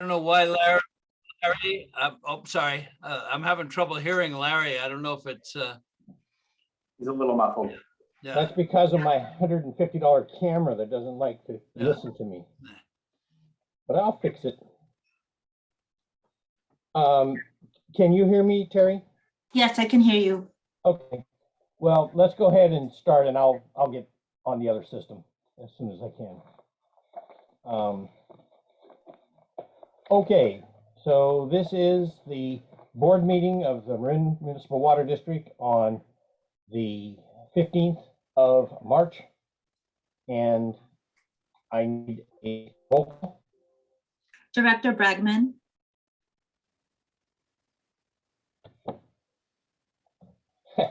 don't know why Larry, oh, sorry. I'm having trouble hearing Larry. I don't know if it's, He's a little muffled. yeah. That's because of my $150 camera that doesn't like to Yeah. listen to me. But I'll fix it. Can you hear me, Terry? Yes, I can hear you. Okay. Well, let's go ahead and start, and I'll get on the other system as soon as I can. Okay, so this is the board meeting of the Marin Municipal Water District on the 15th of March, and I need a roll call. Director Bregman,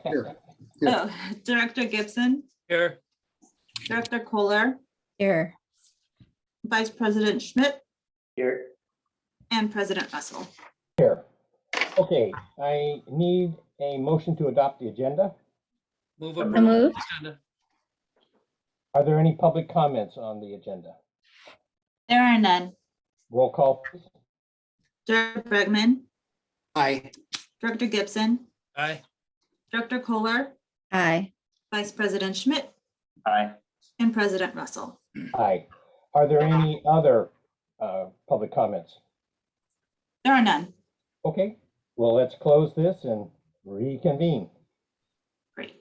Here. oh, Director Gibson, Here, Director Kohler, Here. Vice President Schmidt, Here. and President Russell. Here. Okay, I need a motion to adopt the agenda. move So approval. moved. Agenda. Are there any public comments on the agenda? There are none. Roll call, please. Director Bregman, Aye. Director Gibson, Aye. Director Kohler, Aye. Vice President Schmidt, Aye. and President Russell. Aye. Are there any other public comments? There are none. Okay, well, let's close this and reconvene. Great.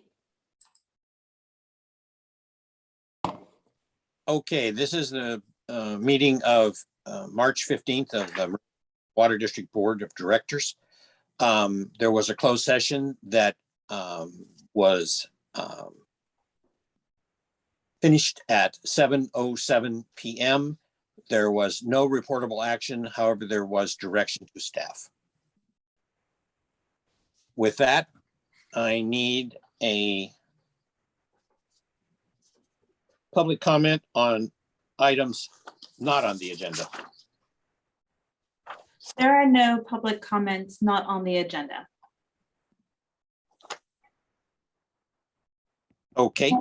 Okay, this is the meeting of March 15th of the Water District Board of Directors. There was a closed session that was finished at 7:07 p.m. There was no reportable action. However, there was direction to staff. With that, I need a public comment on items not on the agenda. There are no public comments not on the agenda. Okay.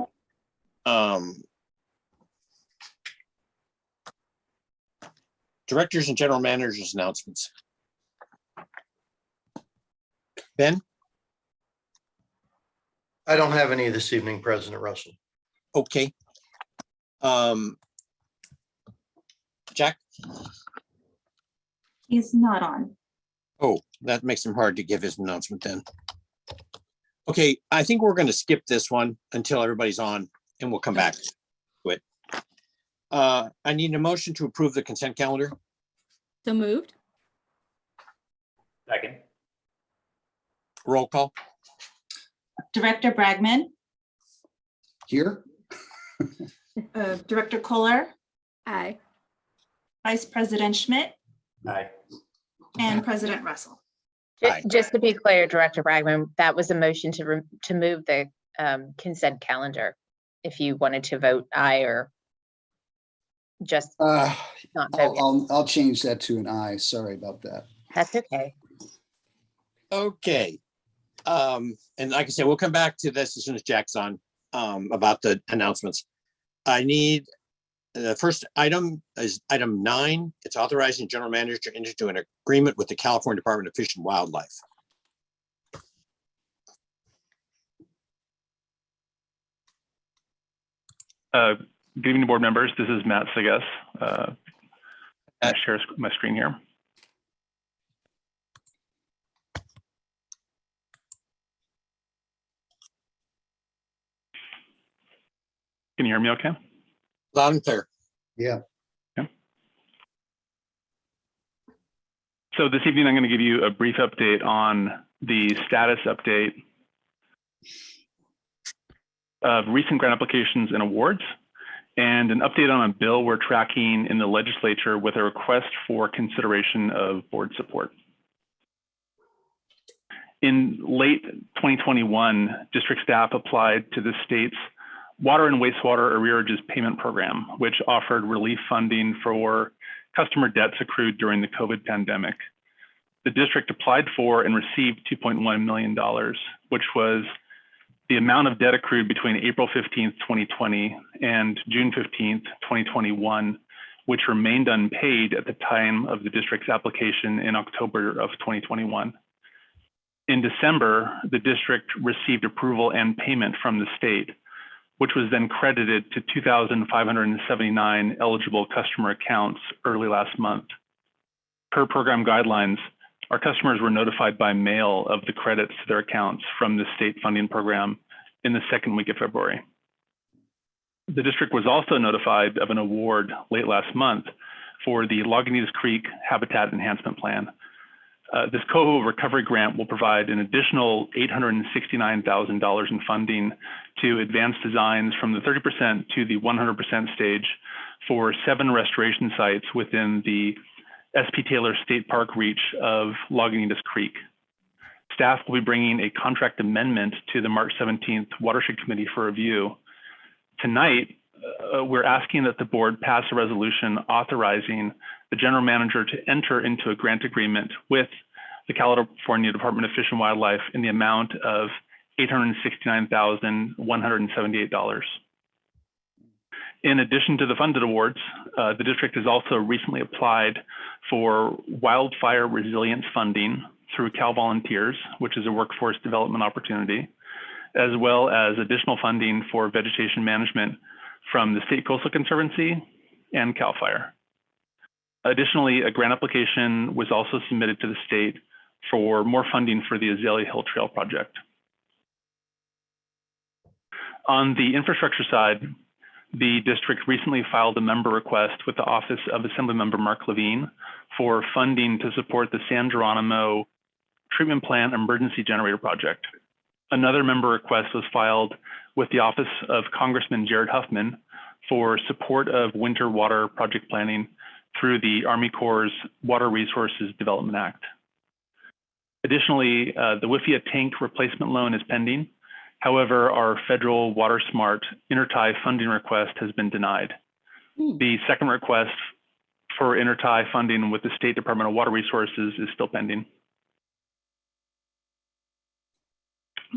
Directors and general managers announcements. Ben? I don't have any this evening, President Russell. Okay. Jack? He's not on. Oh, that makes him hard to give his announcement then. Okay, I think we're going to skip this one until everybody's on and we'll come back to it. I need a motion to approve the consent calendar. So moved. Second. Roll call. Director Bregman, Here? Director Kohler, Aye. Vice President Schmidt, Aye. and President Russell. Aye. Just to be clear, Director Bragman, that was a motion to move the consent calendar. If you wanted to vote aye or just not vote. I'll change that to an aye. Sorry about that. That's okay. Okay. And like I said, we'll come back to this as soon as Jack's on about the announcements. I need the first item is item 9. It's authorizing general manager to enter into an agreement with the California Department of Fish and Wildlife. Good evening, board members. This is Matt Segas. I share my screen here. Can you hear me okay? Loud and clear. Yeah. So this evening, I'm going to give you a brief update on the status update of recent grant applications and awards, and an update on a bill we're tracking in the legislature with a request for consideration of board support. In late 2021, district staff applied to the state's Water and Wastewater Arrearages Payment Program, which offered relief funding for customer debts accrued during the COVID pandemic. The district applied for and received $2.1 million, which was the amount of debt accrued between April 15th, 2020 and June 15th, 2021, which remained unpaid at the time of the district's application in October of 2021. In December, the district received approval and payment from the state, which was then credited to 2,579 eligible customer accounts early last month. Per program guidelines, our customers were notified by mail of the credits to their accounts from the state funding program in the second week of February. The district was also notified of an award late last month for the Lagunitas Creek Habitat Enhancement Plan. This Coho recovery grant will provide an additional $869,000 in funding to advance designs from the 30% to the 100% stage for 7 restoration sites within the SP Taylor State Park reach of Lagunitas Creek. Staff will be bringing a contract amendment to the March 17th Watershed Committee for review. Tonight, we're asking that the board pass a resolution authorizing the general manager to enter into a grant agreement with the California Department of Fish and Wildlife in the amount of $869,178. In addition to the funded awards, the district has also recently applied for wildfire resilience funding through Cal Volunteers, which is a workforce development opportunity, as well as additional funding for vegetation management from the State Coastal Conservancy and CAL FIRE. Additionally, a grant application was also submitted to the state for more funding for the Azalea Hill Trail project. On the infrastructure side, the district recently filed a member request with the Office of Assemblymember Mark Levine for funding to support the San Geronimo Treatment Plant Emergency Generator Project. Another member request was filed with the Office of Congressman Jared Huffman for support of winter water project planning through the Army Corps' Water Resources Development Act. Additionally, the WIFIA tank replacement loan is pending. However, our federal Water Smart intertie funding request has been denied. The second request for intertie funding with the State Department of Water Resources is still pending.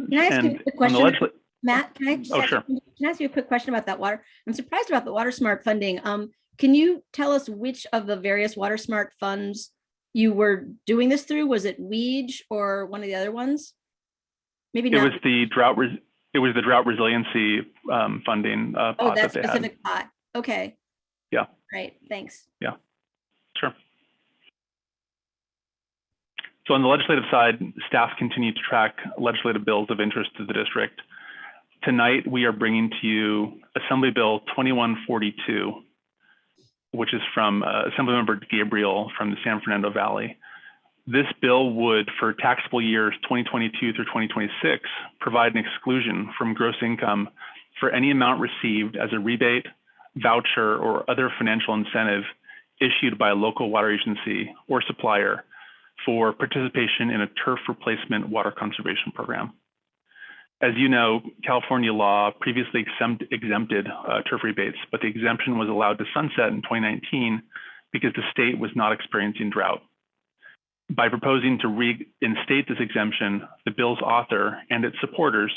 Can I ask you a quick question? Matt, can I just Oh, sure. can I ask you a quick question about that water? I'm surprised about the Water Smart funding. Can you tell us which of the various Water Smart funds you were doing this through? Was it WEEG or one of the other ones? Maybe It not. was the drought resiliency funding pot Oh, that that they had. specific pot. Okay. Yeah. Right. Thanks. Sure. So on the legislative side, staff continue to track legislative bills of interest to the district. Tonight, we are bringing to you Assembly Bill 2142, which is from Assemblymember Gabriel from the San Fernando Valley. This bill would, for taxable years 2022 through 2026, provide an exclusion from gross income for any amount received as a rebate, voucher, or other financial incentive issued by a local water agency or supplier for participation in a turf replacement water conservation program. As you know, California law previously exempted turf rebates, but the exemption was allowed to sunset in 2019 because the state was not experiencing drought. By proposing to reinstate this exemption, the bill's author and its supporters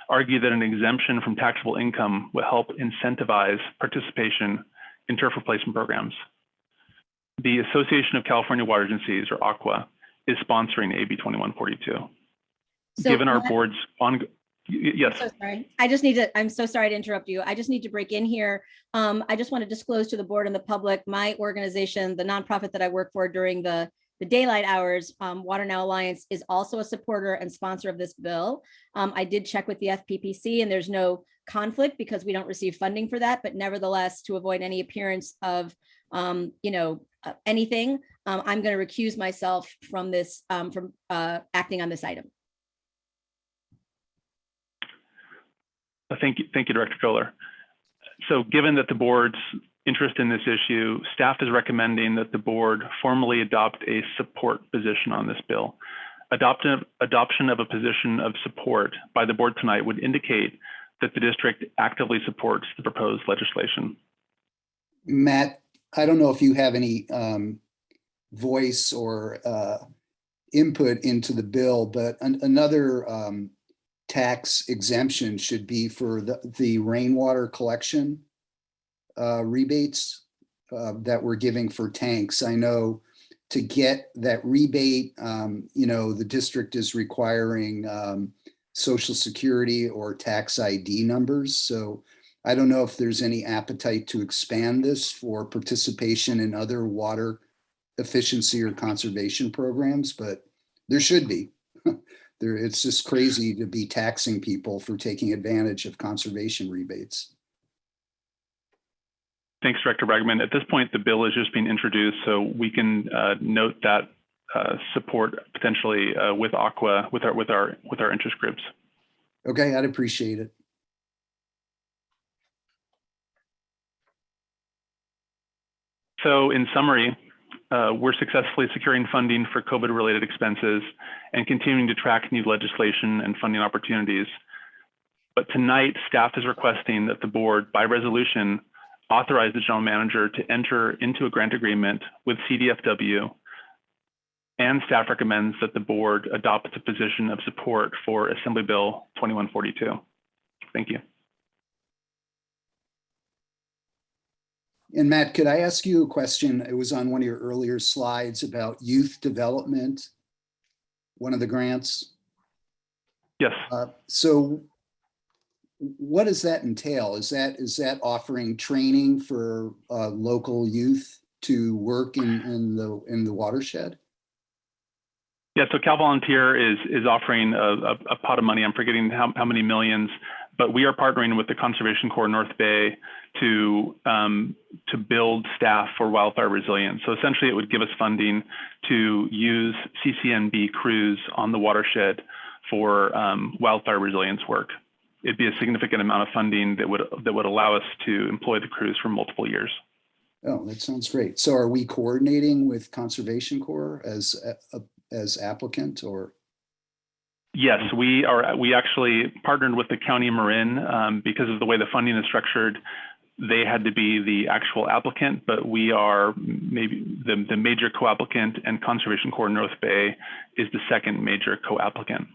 argue that an exemption from taxable income will help incentivize participation in turf replacement programs. The Association of California Water Agencies, or ACWA, is sponsoring AB 2142. So Given our Matt- board's yes. I'm so sorry. I'm so sorry to interrupt you. I just need to break in here. I just want to disclose to the board and the public, my organization, the nonprofit that I work for during the daylight hours, Water Now Alliance, is also a supporter and sponsor of this bill. I did check with the FPPC and there's no conflict because we don't receive funding for that, but nevertheless, to avoid any appearance of, anything, I'm going to recuse myself from this, from acting on this item. Thank you, Director Kohler. So given that the board's interest in this issue, staff is recommending that the board formally adopt a support position on this bill. Adoption of a position of support by the board tonight would indicate that the district actively supports the proposed legislation. Matt, I don't know if you have any voice or input into the bill, but another tax exemption should be for the rainwater collection rebates. that we're giving for tanks. I know to get that rebate, the district is requiring Social Security or tax ID numbers. So I don't know if there's any appetite to expand this for participation in other water efficiency or conservation programs, but there should be. It's just crazy to be taxing people for taking advantage of conservation rebates. Thanks, Director Bragman. At this point, the bill is just being introduced, so we can note that support potentially with Aqua, with our interest groups. Okay, I'd appreciate it. So in summary, we're successfully securing funding for COVID-related expenses and continuing to track new legislation and funding opportunities. But tonight, staff is requesting that the board, by resolution, authorize the general manager to enter into a grant agreement with CDFW, and staff recommends that the board adopt a position of support for Assembly Bill 2142. Thank you. And Matt, could I ask you a question? It was on one of your earlier slides about youth development, one of the grants. Yes. So what does that entail? Is that offering training for local youth to work in the watershed? Yeah, so Cal Volunteer is offering a pot of money. I'm forgetting how many millions, but we are partnering with the Conservation Corps North Bay to build staff for wildfire resilience. So essentially it would give us funding to use CCNB crews on the watershed for wildfire resilience work. It'd be a significant amount of funding that would allow us to employ the crews for multiple years. Oh, that sounds great. So are we coordinating with Conservation Corps as applicant, or? Yes, we are. We actually partnered with the County of Marin because of the way the funding is structured. They had to be the actual applicant, but we are maybe the major co-applicant, and Conservation Corps North Bay is the second major co-applicant.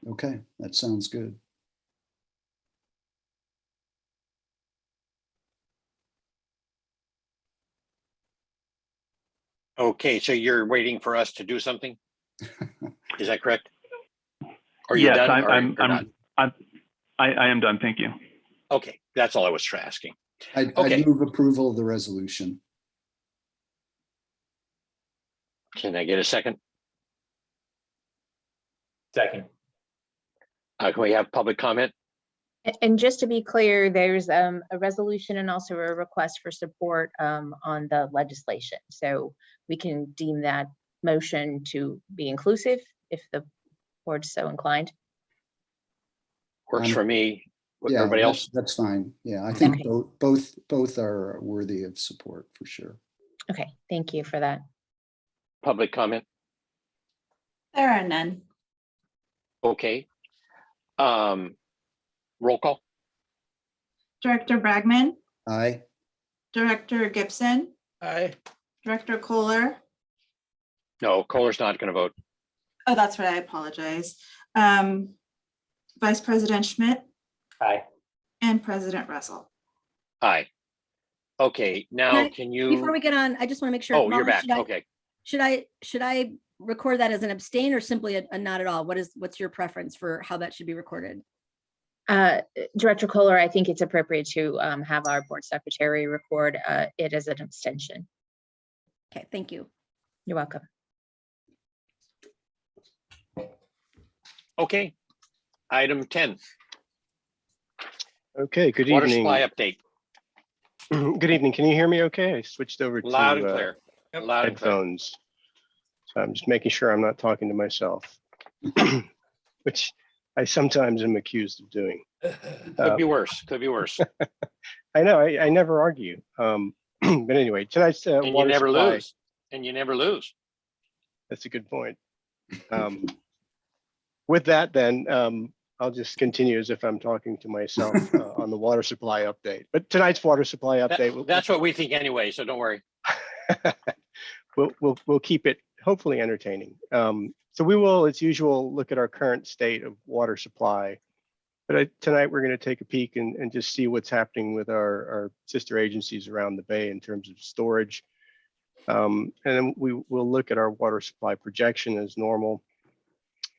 Okay, that sounds good. Okay, so you're waiting for us to do something? Is that correct? Are you Yes, done? I am done. Thank you. Okay, that's all I was asking. I move approval of the resolution. Can I get a second? Second. Can we have public comment? And just to be clear, there's a resolution and also a request for support on the legislation. So we can deem that motion to be inclusive if the board's so inclined. Works for me. Yeah, Everybody else? that's fine. Yeah, I think Okay. both are worthy of support for sure. Okay, thank you for that. Public comment? There are none. Okay. Roll call? Director Bragman, Aye. Director Gibson, Aye. Director Kohler. No, Kohler's not going to vote. Oh, that's right. I apologize. Vice President Schmidt Aye. and President Russell. Aye. Okay, now can you? Before we get on, I just want to make sure. Oh, you're Molly, back. Okay. Should I record that as an abstain or simply a not at all? What's your preference for how that should be recorded? Director Kohler, I think it's appropriate to have our board secretary record it as an abstention. Okay, thank you. You're welcome. Okay. Item 10, Okay, good water evening. supply update. Good evening. Can you hear me okay? I switched over to Loud and clear. Loud and clear. headphones. So I'm just making sure I'm not talking to myself, which I sometimes am accused of doing. Could be worse. Could be worse. I know, I never argue. But anyway, tonight's And you water never supply. lose. And you never lose. That's a good point. With that, then, I'll just continue as if I'm talking to myself on the water supply update. But tonight's water supply update. That's what we think anyway, so don't worry. We'll keep it hopefully entertaining. So we will, as usual, look at our current state of water supply But tonight we're going to take a peek and just see what's happening with our sister agencies around the bay in terms of storage. And then we will look at our water supply projection as normal.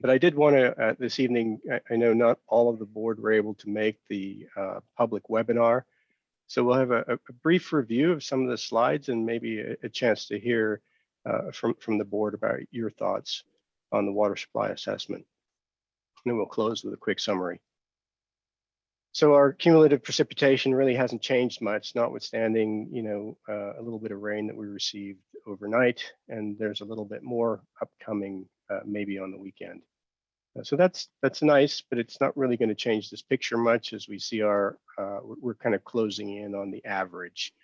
But I did want to, this evening, I know not all of the board were able to make the public webinar. So we'll have a brief review of some of the slides and maybe a chance to hear from the board about your thoughts on the water supply assessment. And then we'll close with a quick summary. So our cumulative precipitation really hasn't changed much, notwithstanding, a little bit of rain that we received overnight, and there's a little bit more upcoming maybe on the weekend. So that's nice, but it's not really going to change this picture much as we see we're kind of closing in on the average.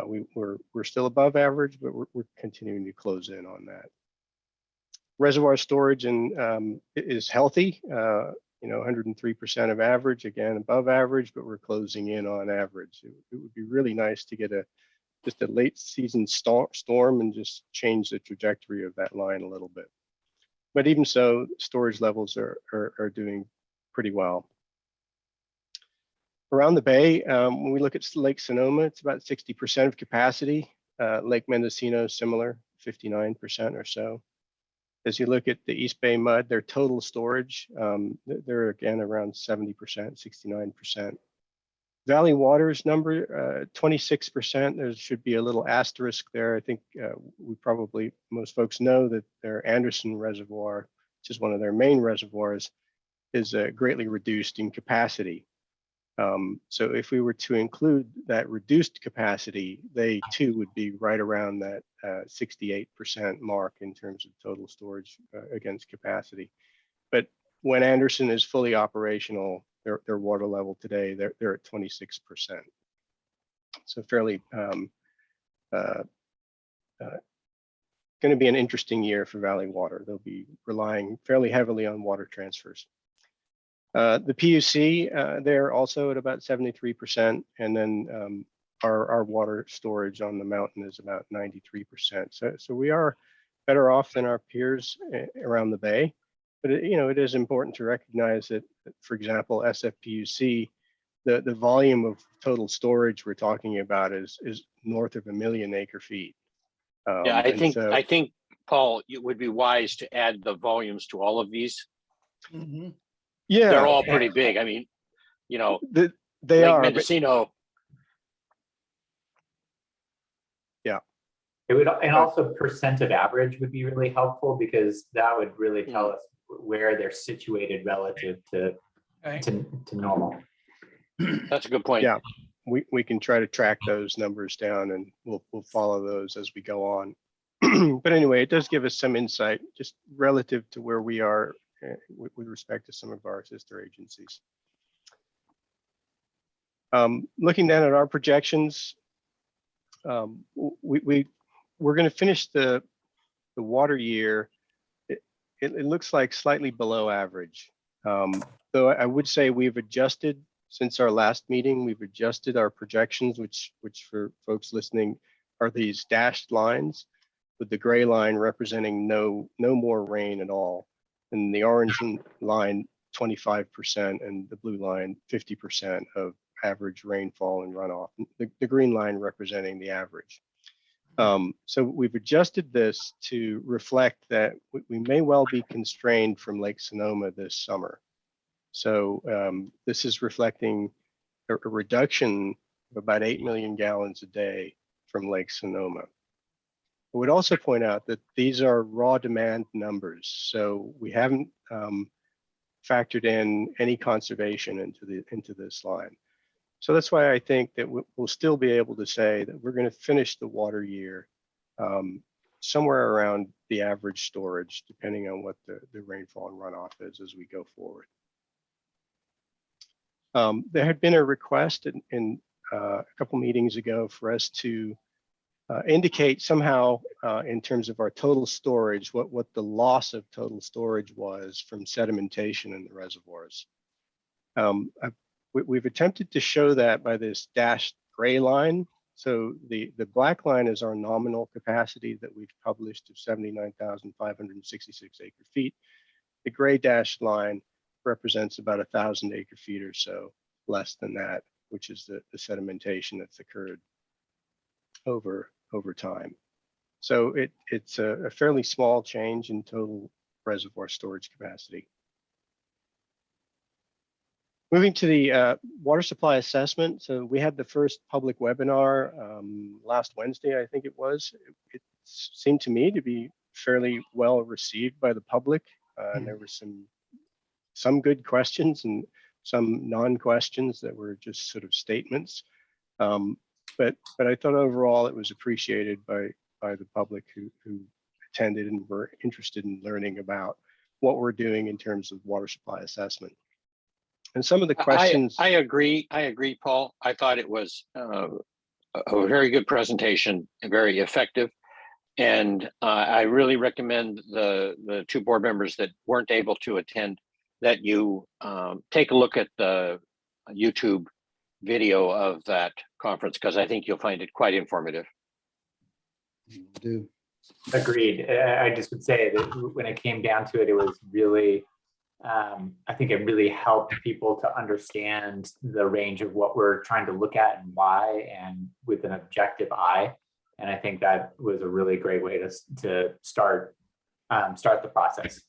We're still above average, but we're continuing to close in on that. Reservoir storage is healthy. 103% of average, again, above average, but we're closing in on average. It would be really nice to get just a late season storm and just change the trajectory of that line a little bit. But even so, storage levels are doing pretty well. Around the bay, when we look at Lake Sonoma, it's about 60% of capacity. Lake Mendocino, similar, 59% or so. As you look at the East Bay Mud, their total storage, they're again around 70%, 69%. Valley Waters number, 26%. There should be a little asterisk there. I think most folks know that their Anderson Reservoir, which is one of their main reservoirs, is greatly reduced in capacity. So if we were to include that reduced capacity, they too would be right around that 68% mark in terms of total storage against capacity. But when Anderson is fully operational, their water level today, they're at 26%. So fairly going to be an interesting year for Valley Water. They'll be relying fairly heavily on water transfers. The PUC, they're also at about 73%, and then our water storage on the mountain is about 93%. So we are better off than our peers around the bay. But it is important to recognize that, for example, SFPUC, the volume of total storage we're talking about is north of 1 million acre feet. Yeah, I think, Paul, it would be wise to add the volumes to all of these. Mhm. Yeah, They're all pretty big. I mean, they Lake are. Mendocino. Yeah. It would, and also percent of average would be really helpful because that would really tell us where they're situated relative to normal. That's a good point. Yeah, we can try to track those numbers down, and we'll follow those as we go on. But anyway, it does give us some insight just relative to where we are with respect to some of our sister agencies. Looking then at our projections, we're going to finish the water year. It looks like slightly below average. Though I would say we've adjusted since our last meeting. We've adjusted our projections, which for folks listening are these dashed lines, with the gray line representing no more rain at all, and the orange line 25%, and the blue line 50% of average rainfall and runoff. The green line representing the average. So we've adjusted this to reflect that we may well be constrained from Lake Sonoma this summer. So this is reflecting a reduction of about 8 million gallons a day from Lake Sonoma. I would also point out that these are raw demand numbers, so we haven't factored in any conservation into this line. So that's why I think that we'll still be able to say that we're going to finish the water year somewhere around the average storage, depending on what the rainfall and runoff is as we go forward. There had been a request in a couple meetings ago for us to indicate somehow in terms of our total storage, what the loss of total storage was from sedimentation in the reservoirs. We've attempted to show that by this dashed gray line. So the black line is our nominal capacity that we've published of 79,566 acre feet. The gray dashed line represents about 1,000 acre feet or so, less than that, which is the sedimentation that's occurred over time. So it's a fairly small change in total reservoir storage capacity. Moving to the water supply assessment. So we had the first public webinar last Wednesday, I think it was. It seemed to me to be fairly well received by the public. And there were some good questions and some non-questions that were just sort of statements. But I thought overall it was appreciated by the public who attended and were interested in learning about what we're doing in terms of water supply assessment. And some of the questions. I agree, Paul. I thought it was a very good presentation and very effective. And I really recommend the two board members that weren't able to attend that you take a look at the YouTube video of that conference, because I think you'll find it quite informative. Do. Agreed. I just would say that when it came down to it, it was really, I think it really helped people to understand the range of what we're trying to look at and why, and with an objective eye. And I think that was a really great way to start the process.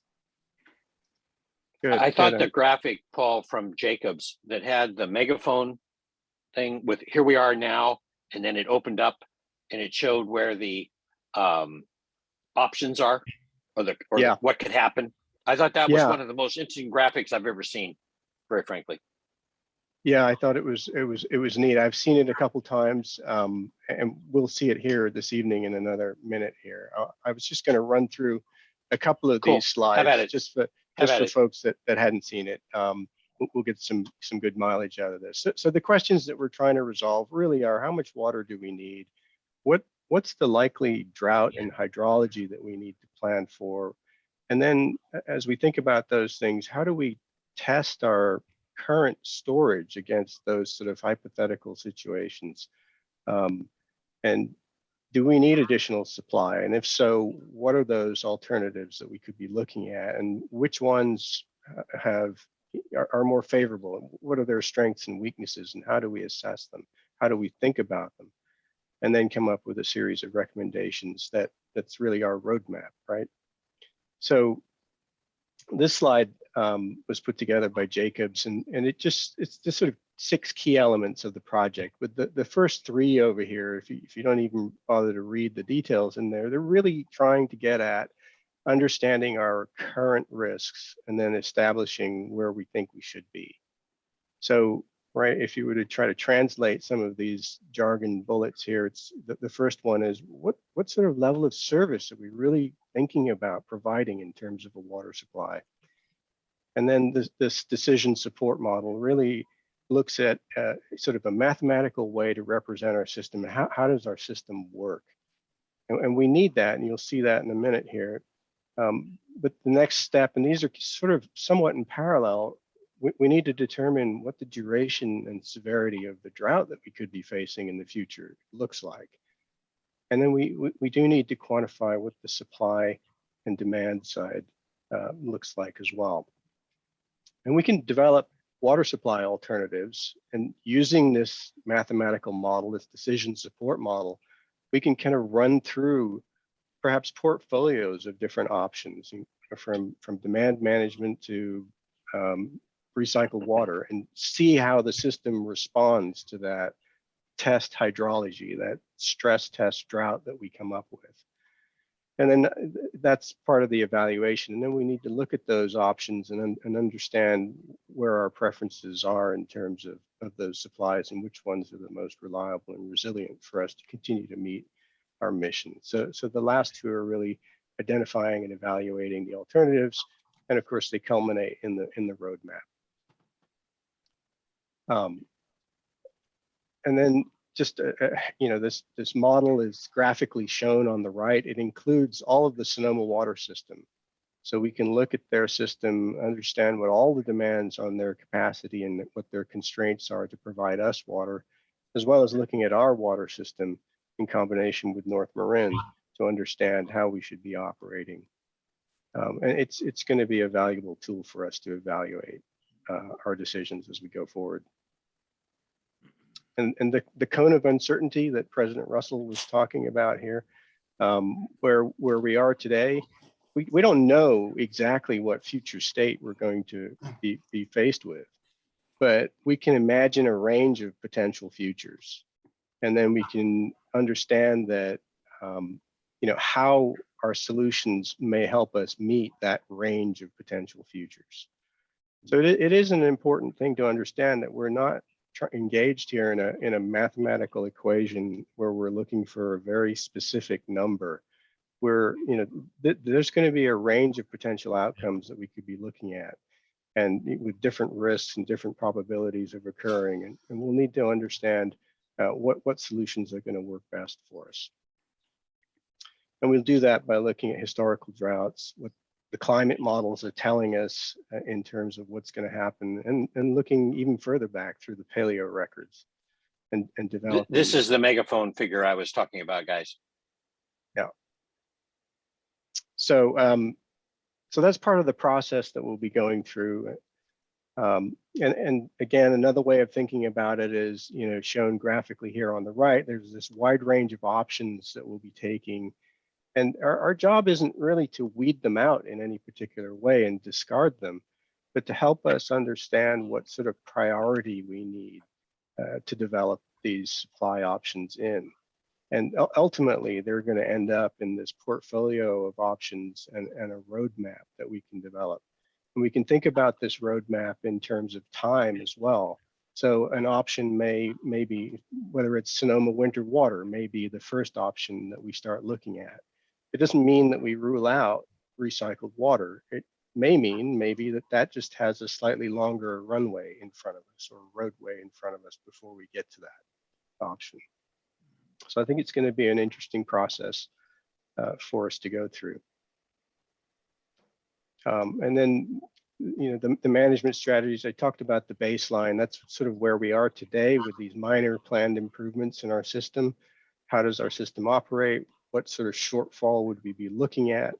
Good, I thought good. the graphic, Paul, from Jacobs that had the megaphone thing with here we are now, and then it opened up and it showed where the options are, or Yeah. what could happen. I thought that was Yeah. one of the most interesting graphics I've ever seen, very frankly. Yeah, I thought it was neat. I've seen it a couple times, and we'll see it here this evening in another minute here. I was just going to run through a couple of Cool. these slides Have at it. just for folks that hadn't seen it. We'll get some good mileage out of this. So the questions that we're trying to resolve really are: how much water do we need? What's the likely drought and hydrology that we need to plan for? And then as we think about those things, how do we test our current storage against those sort of hypothetical situations? And do we need additional supply? And if so, what are those alternatives that we could be looking at? And which ones are more favorable? What are their strengths and weaknesses? And how do we assess them? How do we think about them? And then come up with a series of recommendations that's really our roadmap, right? So this slide was put together by Jacobs, and it's just sort of 6 key elements of the project. With the first 3 over here, if you don't even bother to read the details in there, they're really trying to get at understanding our current risks and then establishing where we think we should be. So, right, if you were to try to translate some of these jargon bullets here, it's the first one is what sort of level of service are we really thinking about providing in terms of a water supply? And then this decision support model really looks at sort of a mathematical way to represent our system. How does our system work? And we need that, and you'll see that in a minute here. But the next step, and these are sort of somewhat in parallel, we need to determine what the duration and severity of the drought that we could be facing in the future looks like. And then we do need to quantify what the supply and demand side looks like as well. And we can develop water supply alternatives, and using this mathematical model, this decision support model, we can kind of run through perhaps portfolios of different options, from demand management to recycled water, and see how the system responds to that test hydrology, that stress test drought that we come up with. And then that's part of the evaluation. And then we need to look at those options and understand where our preferences are in terms of those supplies and which ones are the most reliable and resilient for us to continue to meet our mission. So the last 2 are really identifying and evaluating the alternatives. And of course, they culminate in the roadmap. And then just, this model is graphically shown on the right. It includes all of the Sonoma water system. So we can look at their system, understand what all the demands on their capacity and what their constraints are to provide us water, as well as looking at our water system in combination with North Marin to understand how we should be operating. And it's going to be a valuable tool for us to evaluate our decisions as we go forward. And the cone of uncertainty that President Russell was talking about here, where we are today, we don't know exactly what future state we're going to be faced with, but we can imagine a range of potential futures. And then we can understand that, how our solutions may help us meet that range of potential futures. So it is an important thing to understand that we're not engaged here in a mathematical equation where we're looking for a very specific number. Where there's going to be a range of potential outcomes that we could be looking at, and with different risks and different probabilities of occurring, and we'll need to understand what solutions are going to work best for us. And we'll do that by looking at historical droughts, what the climate models are telling us in terms of what's going to happen, and looking even further back through the paleo records and developing. This is the megaphone figure I was talking about, guys. Yeah. So that's part of the process that we'll be going through. And again, another way of thinking about it is, shown graphically here on the right, there's this wide range of options that we'll be taking. And our job isn't really to weed them out in any particular way and discard them, but to help us understand what sort of priority we need to develop these supply options in. And ultimately, they're going to end up in this portfolio of options and a roadmap that we can develop. And we can think about this roadmap in terms of time as well. So an option may be, whether it's Sonoma winter water, may be the first option that we start looking at. It doesn't mean that we rule out recycled water. It may mean maybe that just has a slightly longer runway in front of us, or roadway in front of us before we get to that option. So I think it's going to be an interesting process for us to go through. And then, the management strategies, I talked about the baseline. That's sort of where we are today with these minor planned improvements in our system. How does our system operate? What sort of shortfall would we be looking at?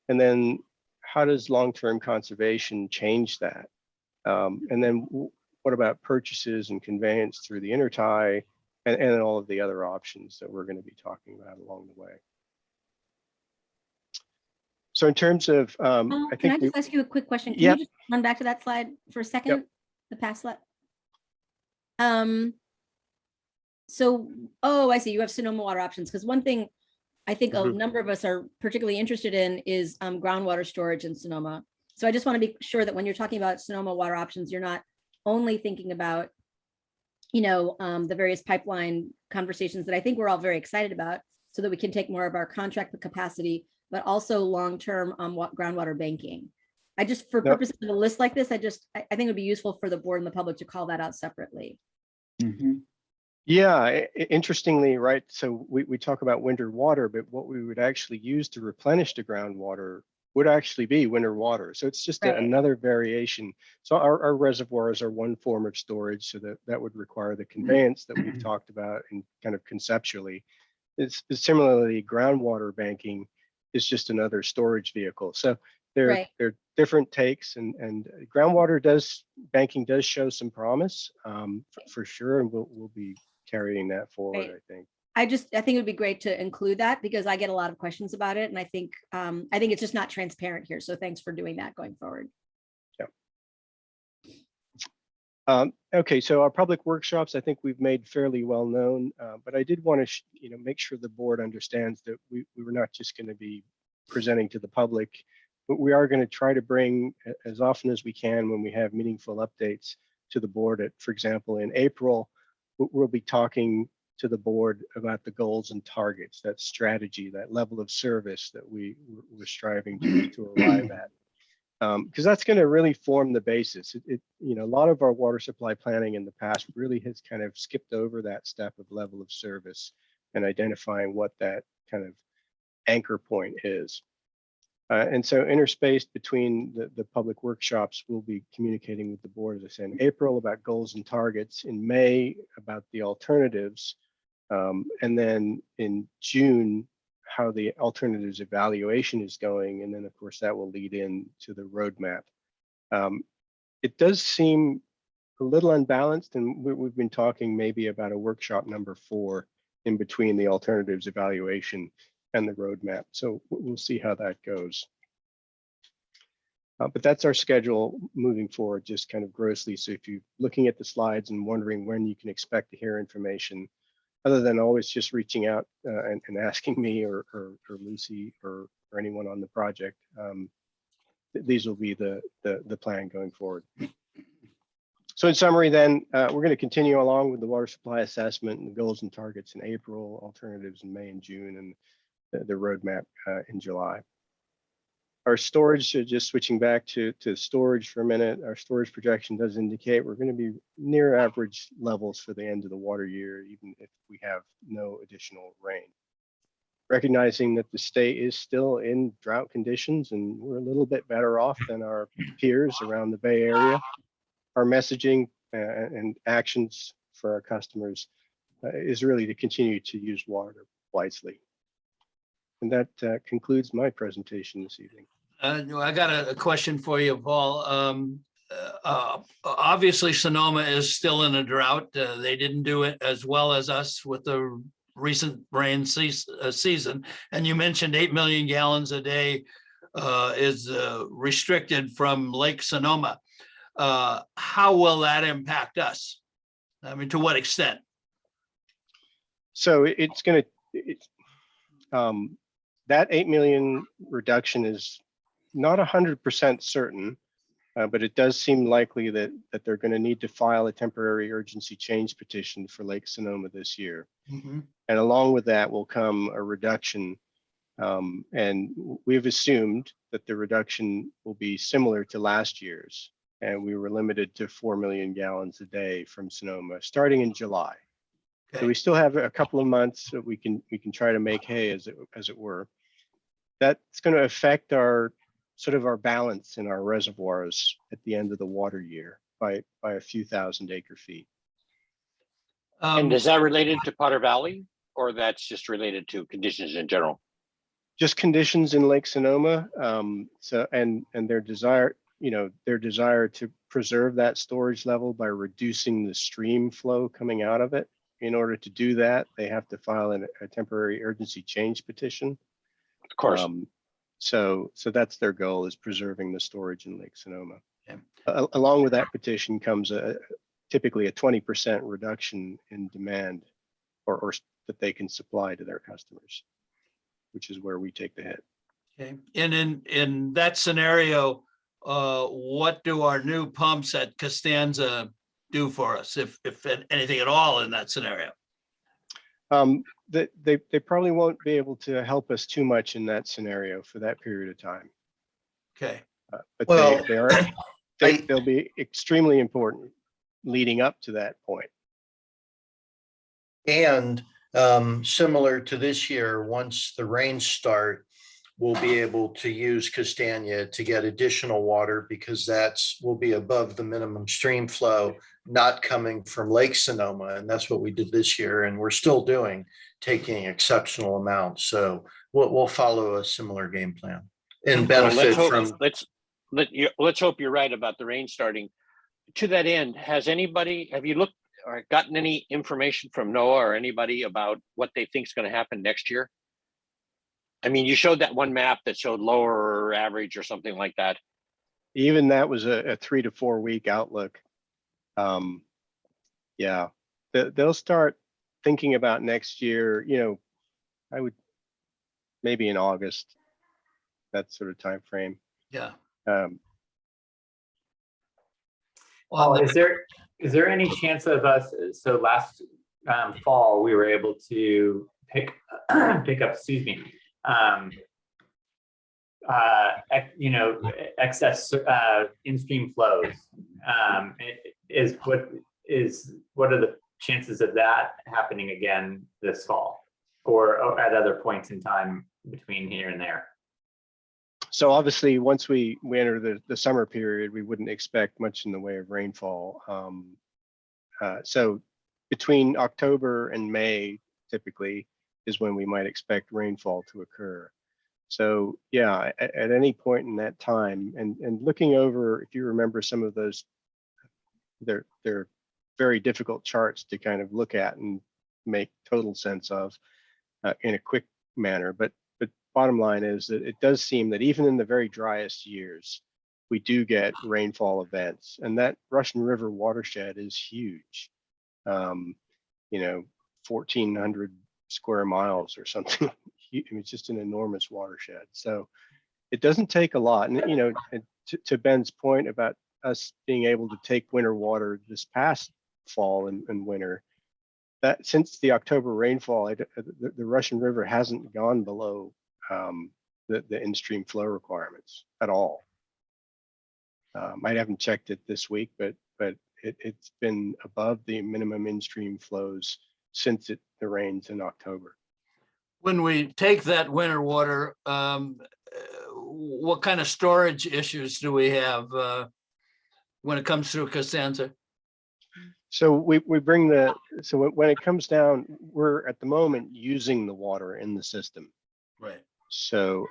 And then how does long-term conservation change that? And then what about purchases and conveyance through the intertie, and all of the other options that we're going to be talking about along the way. So in terms of, I think can I just ask you a quick question? Can you just run back to that slide for a second? Yep. The past slide. So, I see, you have Sonoma water options, because one thing I think a number of us are particularly interested in is groundwater storage in Sonoma. So I just want to be sure that when you're talking about Sonoma water options, you're not only thinking about, the various pipeline conversations that I think we're all very excited about, so that we can take more of our contract capacity, but also long-term groundwater banking. I just, for purposes of a list like this, I think it would be useful for the board and the public to call that out separately. Yeah, interestingly, right? So we talk about winter water, but what we would actually use to replenish the groundwater would actually be winter water. So it's just another variation. So our reservoirs are one form of storage, so that would require the conveyance that we've talked about and kind of conceptually. It's similarly, groundwater banking is just another storage vehicle. So they're different takes, and groundwater banking does show some promise for sure, and we'll be carrying that forward, I think. I think it would be great to include that, because I get a lot of questions about it, and I think it's just not transparent here. So thanks for doing that going forward. Yeah. Okay, so our public workshops, I think we've made fairly well known, but I did want to, make sure the board understands that we were not just going to be presenting to the public, but we are going to try to bring as often as we can, when we have meaningful updates to the board. For example, in April, we'll be talking to the board about the goals and targets, that strategy, that level of service that we're striving to arrive at. Because that's going to really form the basis. A lot of our water supply planning in the past really has kind of skipped over that step of level of service and identifying what that kind of anchor point is. And so interspaced between the public workshops, we'll be communicating with the board, as I said, in April about goals and targets, in May about the alternatives, and then in June, how the alternatives evaluation is going. And then of course that will lead into the roadmap. It does seem a little unbalanced, and we've been talking maybe about a workshop number 4 in between the alternatives evaluation and the roadmap. So we'll see how that goes. But that's our schedule moving forward, just kind of grossly. So if you're looking at the slides and wondering when you can expect to hear information, other than always just reaching out and asking me or Lucy or anyone on the project, these will be the plan going forward. So in summary, then, we're going to continue along with the water supply assessment and the goals and targets in April, alternatives in May and June, and the roadmap in July. Our storage, just switching back to storage for a minute, our storage projection does indicate we're going to be near average levels for the end of the water year, even if we have no additional rain. Recognizing that the state is still in drought conditions and we're a little bit better off than our peers around the Bay Area, our messaging and actions for our customers is really to continue to use water wisely. And that concludes my presentation this evening. I got a question for you, Paul. Obviously, Sonoma is still in a drought. They didn't do it as well as us with the recent rain season. And you mentioned 8 million gallons a day is restricted from Lake Sonoma. How will that impact us? I mean, to what extent? So it's going to, that 8 million reduction is not 100% certain, but it does seem likely that they're going to need to file a temporary urgency change petition for Lake Sonoma this year. Mm-hmm. And along with that will come a reduction. And we've assumed that the reduction will be similar to last year's. And we were limited to 4 million gallons a day from Sonoma starting in July. Okay. So we still have a couple of months that we can try to make hay, as it were. That's going to affect our balance in our reservoirs at the end of the water year by a few thousand acre feet. And is that related to Potter Valley, or that's just related to conditions in general? Just conditions in Lake Sonoma. So and their desire to preserve that storage level by reducing the stream flow coming out of it. In order to do that, they have to file a temporary urgency change petition. Of course. So that's their goal, is preserving the storage in Lake Sonoma. Yeah. Along with that petition comes typically a 20% reduction in demand or that they can supply to their customers, which is where we take the hit. Okay. And in that scenario, what do our new pumps at Costanza do for us, if anything at all, in that scenario? They probably won't be able to help us too much in that scenario for that period of time. Okay. But Well, they'll be extremely important leading up to that point. And similar to this year, once the rains start, we'll be able to use Castagna to get additional water, because will be above the minimum stream flow, not coming from Lake Sonoma. And that's what we did this year. And we're still taking exceptional amounts. So we'll follow a similar game plan and benefit from. Let's hope you're right about the rain starting. To that end, have you looked or gotten any information from NOAA or anybody about what they think is going to happen next year? I mean, you showed that one map that showed lower or average or something like that. Even that was a 3 to 4 week outlook. Yeah, they'll start thinking about next year. I would maybe in August, that sort of time frame. Yeah. Well, is there any chance of us? So last fall, we were able to pick up, excess in-stream flows. What are the chances of that happening again this fall, or at other points in time between here and there? So obviously, once we enter the summer period, we wouldn't expect much in the way of rainfall. So between October and May, typically, is when we might expect rainfall to occur. So yeah, at any point in that time, and looking over, if you remember some of those, they're very difficult charts to kind of look at and make total sense of in a quick manner. But bottom line is that it does seem that even in the very driest years, we do get rainfall events, and that Russian River watershed is huge. 1,400 square miles or something. It's just an enormous watershed. So it doesn't take a lot. And, and to Ben's point about us being able to take winter water this past fall and winter, that since the October rainfall, the Russian River hasn't gone below the in-stream flow requirements at all. I haven't checked it this week, but it's been above the minimum in-stream flows since the rains in October. When we take that winter water, what kind of storage issues do we have when it comes through Costanza? So we bring when it comes down, we're at the moment using the water in the system. Right. So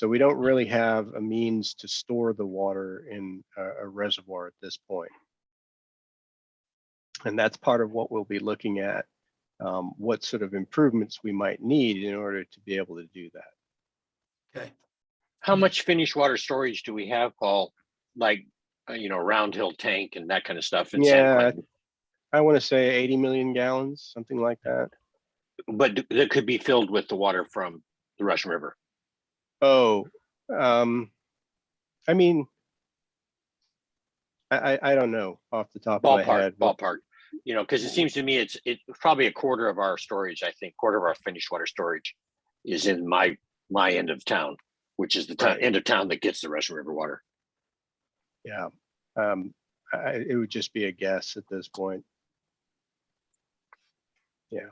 we don't really have a means to store the water in a reservoir at this point. And that's part of what we'll be looking at, what sort of improvements we might need in order to be able to do that. Okay. How much finished water storage do we have, Paul? Like, Round Hill tank and that kind of stuff? In San Quentin? I want to say 80 million gallons, something like that. But that could be filled with the water from the Russian River. Oh, I mean, I don't know off the top of my head. Ballpark, because it seems to me it's probably a quarter of our storage. I think quarter of our finished water storage is in my end of town, which is the end of town that gets the Russian River water. Yeah, it would just be a guess at this point. Yeah.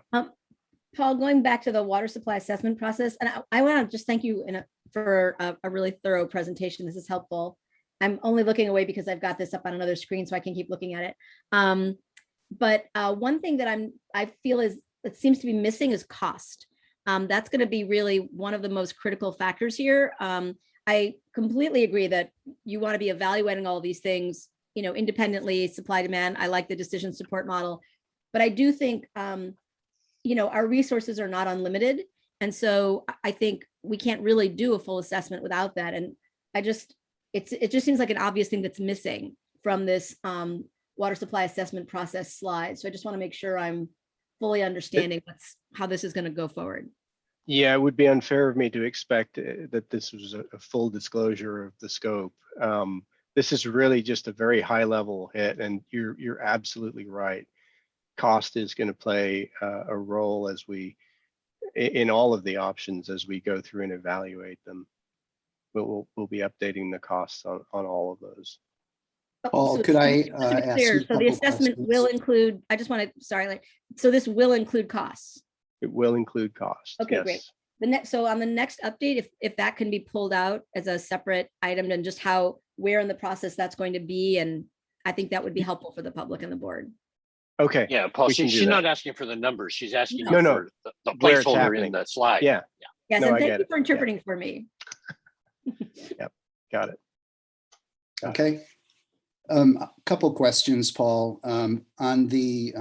Paul, going back to the water supply assessment process, and I want to just thank you for a really thorough presentation. This is helpful. I'm only looking away because I've got this up on another screen so I can keep looking at it. But one thing that I feel it seems to be missing is cost. That's going to be really one of the most critical factors here. I completely agree that you want to be evaluating all of these things, independently, supply demand. I like the decision support model, but I do think, our resources are not unlimited. And so I think we can't really do a full assessment without that. And it just seems like an obvious thing that's missing from this water supply assessment process slide. So I just want to make sure I'm fully understanding how this is going to go forward. Yeah, it would be unfair of me to expect that this was a full disclosure of the scope. This is really just a very high level hit, and you're absolutely right. Cost is going to play a role in all of the options as we go through and evaluate them. We'll be updating the costs on all of those. Paul, So could I just to be ask clear, you a so the couple assessment questions? will include, so this will include costs. It will include costs. Okay, yes. Great. So on the next update, if that can be pulled out as a separate item and just where in the process that's going to be, and I think that would be helpful for the public and the board. Okay. Yeah, Paul, we can do she's that. not asking for the numbers. She's asking No. for the Where it's placeholder happening. in the slide. Yeah. Yes, No, and I thank get you it. for interpreting for me. Got it. Okay. A couple questions, Paul. On the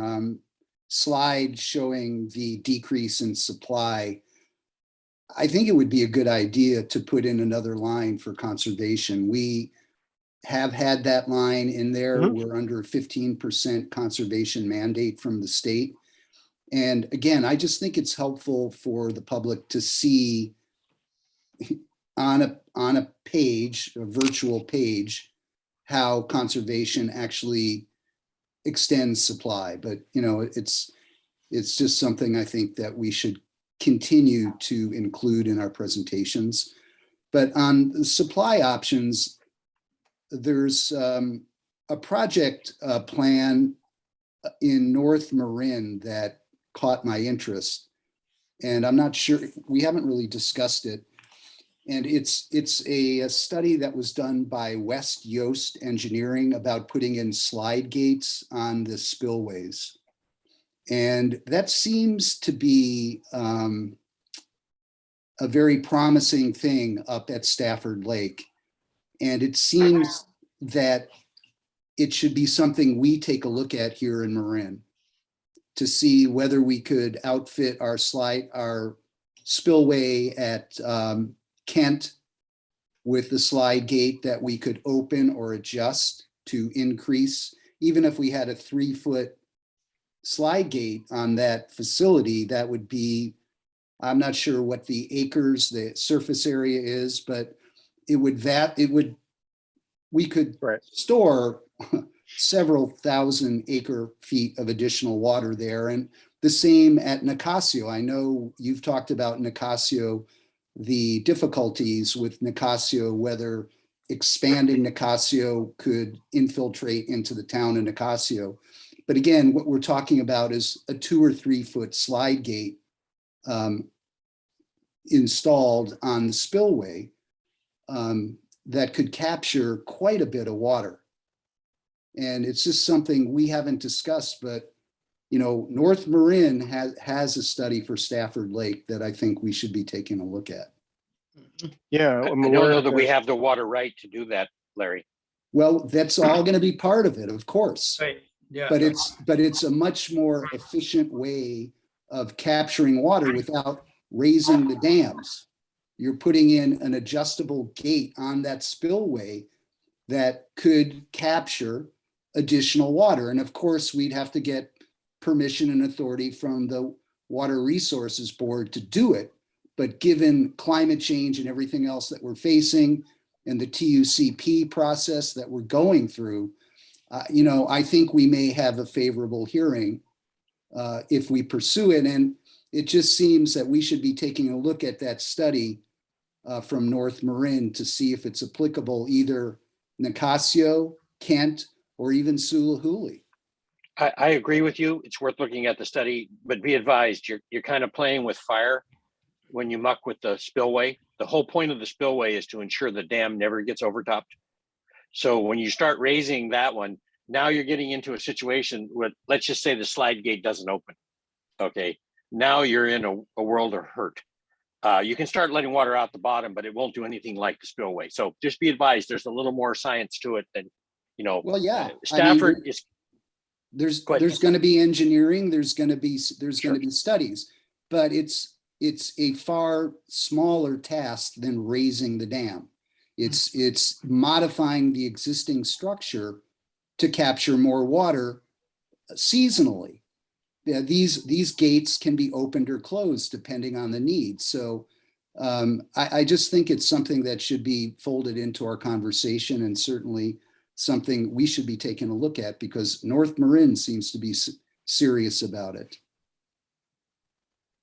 slide showing the decrease in supply, I think it would be a good idea to put in another line for conservation. We have had that line in there. Mhm. We're under 15% conservation mandate from the state. And again, I just think it's helpful for the public to see on a page, a virtual page, how conservation actually extends supply. But it's just something I think that we should continue to include in our presentations. But on the supply options, there's a project plan in North Marin that caught my interest, and I'm not sure, we haven't really discussed it. And it's a study that was done by West Yost Engineering about putting in slide gates on the spillways. And that seems to be a very promising thing up at Stafford Lake. And it seems that it should be something we take a look at here in Marin to see whether we could outfit our spillway at Kent with the slide gate that we could open or adjust to increase. Even if we had a 3-foot slide gate on that facility, that would be, I'm not sure what the acres, the surface area is, but we could store several thousand acre feet of additional water there. And the same at Nicasio. I know you've talked about Nicasio, the difficulties with Nicasio, whether expanding Nicasio could infiltrate into the town of Nicasio. But again, what we're talking about is a 2 or 3 foot slide gate installed on the spillway that could capture quite a bit of water. And it's just something we haven't discussed, but North Marin has a study for Stafford Lake that I think we should be taking a look at. Yeah. I I'm don't aware know of that we this. have the water right to do that, Larry. Well, that's all going to be part of it, of course. Right, yeah. But it's a much more efficient way of capturing water without raising the dams. You're putting in an adjustable gate on that spillway that could capture additional water. And of course, we'd have to get permission and authority from the Water Resources Board to do it. But given climate change and everything else that we're facing and the TUCP process that we're going through, I think we may have a favorable hearing if we pursue it. And it just seems that we should be taking a look at that study from North Marin to see if it's applicable either Nicasio, Kent, or even Sulahuli. I agree with you. It's worth looking at the study, but be advised, you're kind of playing with fire when you muck with the spillway. The whole point of the spillway is to ensure the dam never gets overtopped. So when you start raising that one, now you're getting into a situation where, let's just say the slide gate doesn't open. Okay, now you're in a world of hurt. You can start letting water out the bottom, but it won't do anything like the spillway. So just be advised, there's a little more science to it than, Well, yeah. Stafford is. There's going to be engineering. There's going to be studies, but it's a far smaller task than raising the dam. It's modifying the existing structure to capture more water seasonally. Yeah, these gates can be opened or closed depending on the need. So I just think it's something that should be folded into our conversation, and certainly something we should be taking a look at because North Marin seems to be serious about it.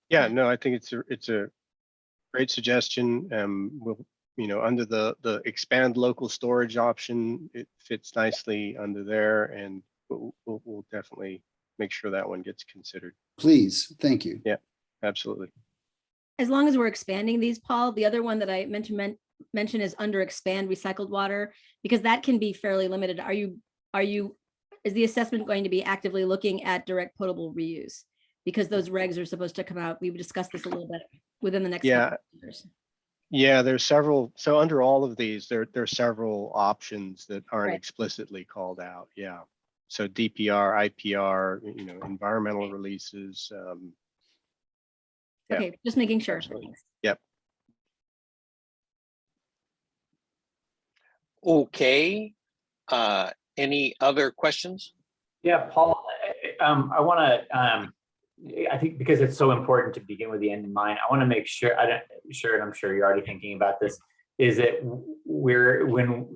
Yeah, no, I think it's a great suggestion. We'll, under the expand local storage option, it fits nicely under there, and we'll definitely make sure that one gets considered. Please, thank you. Yeah, absolutely. As long as we're expanding these, Paul, the other one that I meant to mention is under expand recycled water, because that can be fairly limited. Is the assessment going to be actively looking at direct potable reuse? Because those regs are supposed to come out. We've discussed this a little bit within the next couple of years. Yeah, there's several. So under all of these, there are several options that aren't Right. explicitly called out. Yeah. So DPR, IPR, environmental releases. Yeah. Okay, just making sure. Absolutely. Yep. Okay. Any other questions? Yeah, Paul, I want to, I think because it's so important to begin with the end in mind, I want to make sure, and I'm sure you're already thinking about this, is that when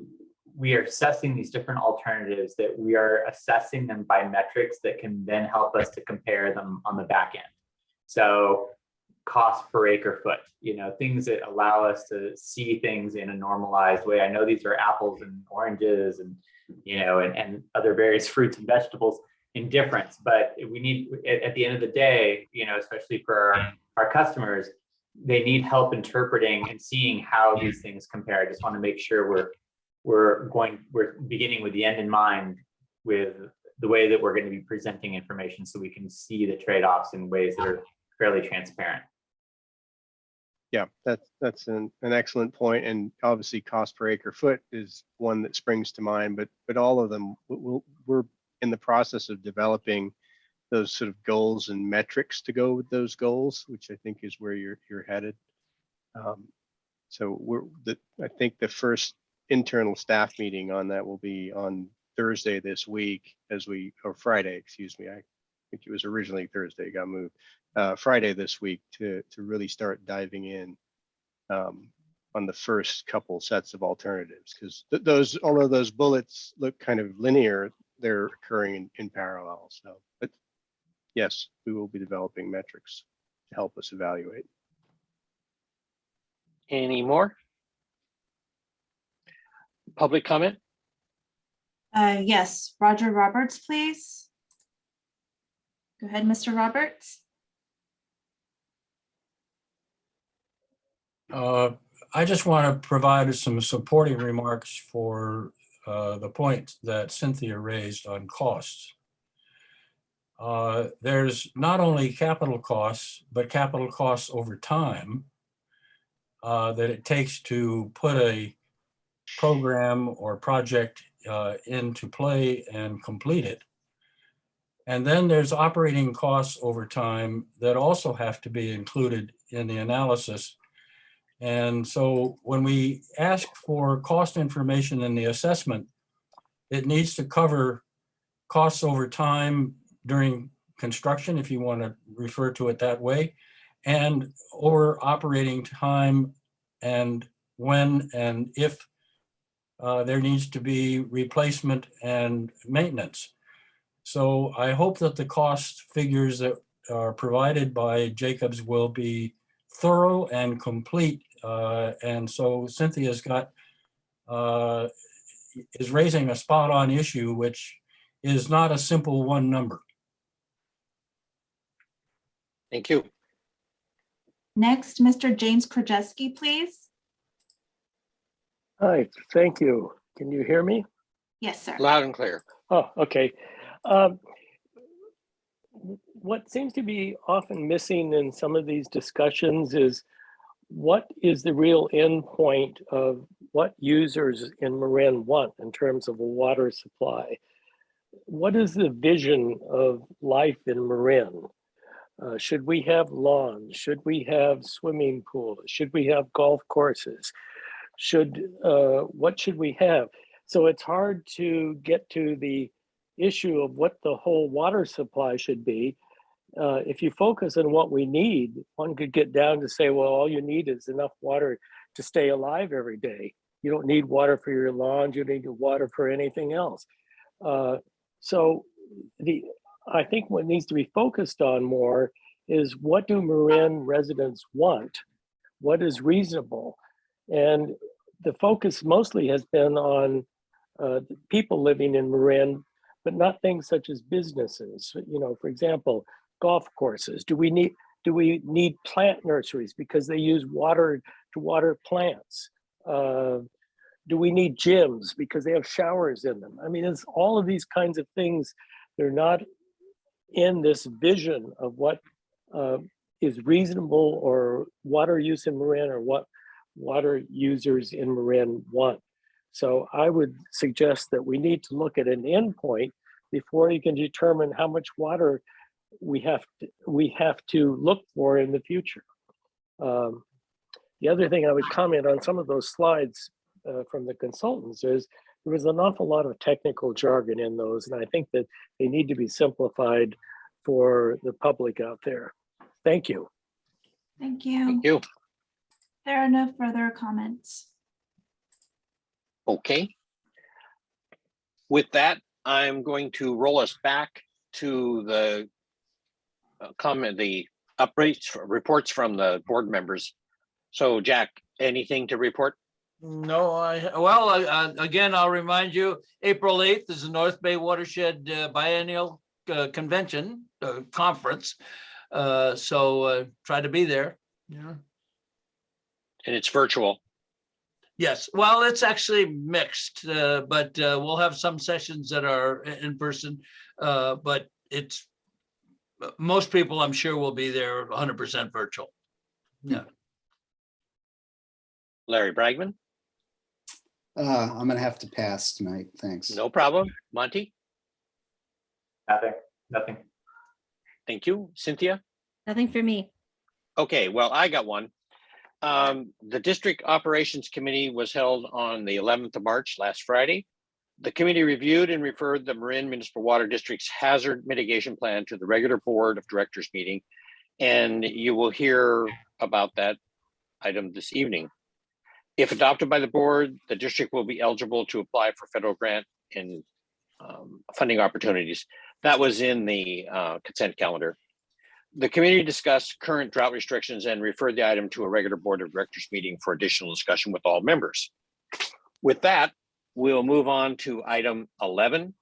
we are assessing these different alternatives, that we are assessing them by metrics that can then help us to compare them on the back end. So cost per acre foot, things that allow us to see things in a normalized way. I know these are apples and oranges and other various fruits and vegetables in difference, but we need, at the end of the day, especially for our customers, they need help interpreting and seeing how these things compare. I just want to make sure we're beginning with the end in mind with the way that we're going to be presenting information so we can see the trade-offs in ways that are fairly transparent. Yeah, that's an excellent point. And obviously cost per acre foot is one that springs to mind, but all of them, we're in the process of developing those sort of goals and metrics to go with those goals, which I think is where you're headed. So I think the first internal staff meeting on that will be on Thursday this week or Friday, excuse me. I think it was originally Thursday, got moved. Friday this week to really start diving in on the first couple sets of alternatives, because although those bullets look kind of linear, they're occurring in parallel. So, but yes, we will be developing metrics to help us evaluate. Any more? Public comment? Yes, Roger Roberts, please. Go ahead, Mr. Roberts. I just want to provide some supporting remarks for the point that Cynthia raised on costs. There's not only capital costs, but capital costs over time that it takes to put a program or project into play and complete it. And then there's operating costs over time that also have to be included in the analysis. And so when we ask for cost information in the assessment, it needs to cover costs over time during construction, if you want to refer to it that way, and over operating time, and when and if there needs to be replacement and maintenance. So I hope that the cost figures that are provided by Jacobs will be thorough and complete. And so Cynthia's is raising a spot on issue, which is not a simple one number. Thank you. Next, Mr. James Krajewski, please. Hi, thank you. Can you hear me? Yes, sir. Loud and clear. Oh, okay. What seems to be often missing in some of these discussions is what is the real end point of what users in Marin want in terms of a water supply? What is the vision of life in Marin? Should we have lawns? Should we have swimming pools? Should we have golf courses? What should we have? So it's hard to get to the issue of what the whole water supply should be. If you focus on what we need, one could get down to say, well, all you need is enough water to stay alive every day. You don't need water for your lawns, you need water for anything else. I think what needs to be focused on more is what do Marin residents want? What is reasonable? And the focus mostly has been on people living in Marin, but not things such as businesses. You know, for example, golf courses. Do we need plant nurseries because they use water to water plants? Do we need gyms because they have showers in them? I mean, it's all of these kinds of things. They're not in this vision of what is reasonable or water use in Marin or what water users in Marin want. So I would suggest that we need to look at an endpoint before you can determine how much water we have to look for in the future. The other thing I would comment on some of those slides from the consultants is there was an awful lot of technical jargon in those, and I think that they need to be simplified for the public out there. Thank you. Thank you. Thank you. There are no further comments. Okay. With that, I'm going to roll us back to the reports from the board members. So Jack, anything to report? No, again, I'll remind you, April 8th is the North Bay Watershed Biennial Convention Conference. So try to be there. Yeah. And it's virtual. Yes, well, it's actually mixed, but we'll have some sessions that are in person. But it's, most people I'm sure will be there 100% virtual. Yeah. Larry Bragman, I'm gonna have to pass tonight. Thanks. no problem. Monty, Nothing. thank you. Cynthia? Nothing for me. Okay, well, I got one. The District Operations Committee was held on the 11th of March, last Friday. The committee reviewed and referred the Marin Municipal Water District's hazard mitigation plan to the regular board of directors meeting. And you will hear about that item this evening. If adopted by the board, the district will be eligible to apply for federal grant and funding opportunities. That was in the consent calendar. The committee discussed current drought restrictions and referred the item to a regular board of directors meeting for additional discussion with all members. With that, we'll move on to item 11,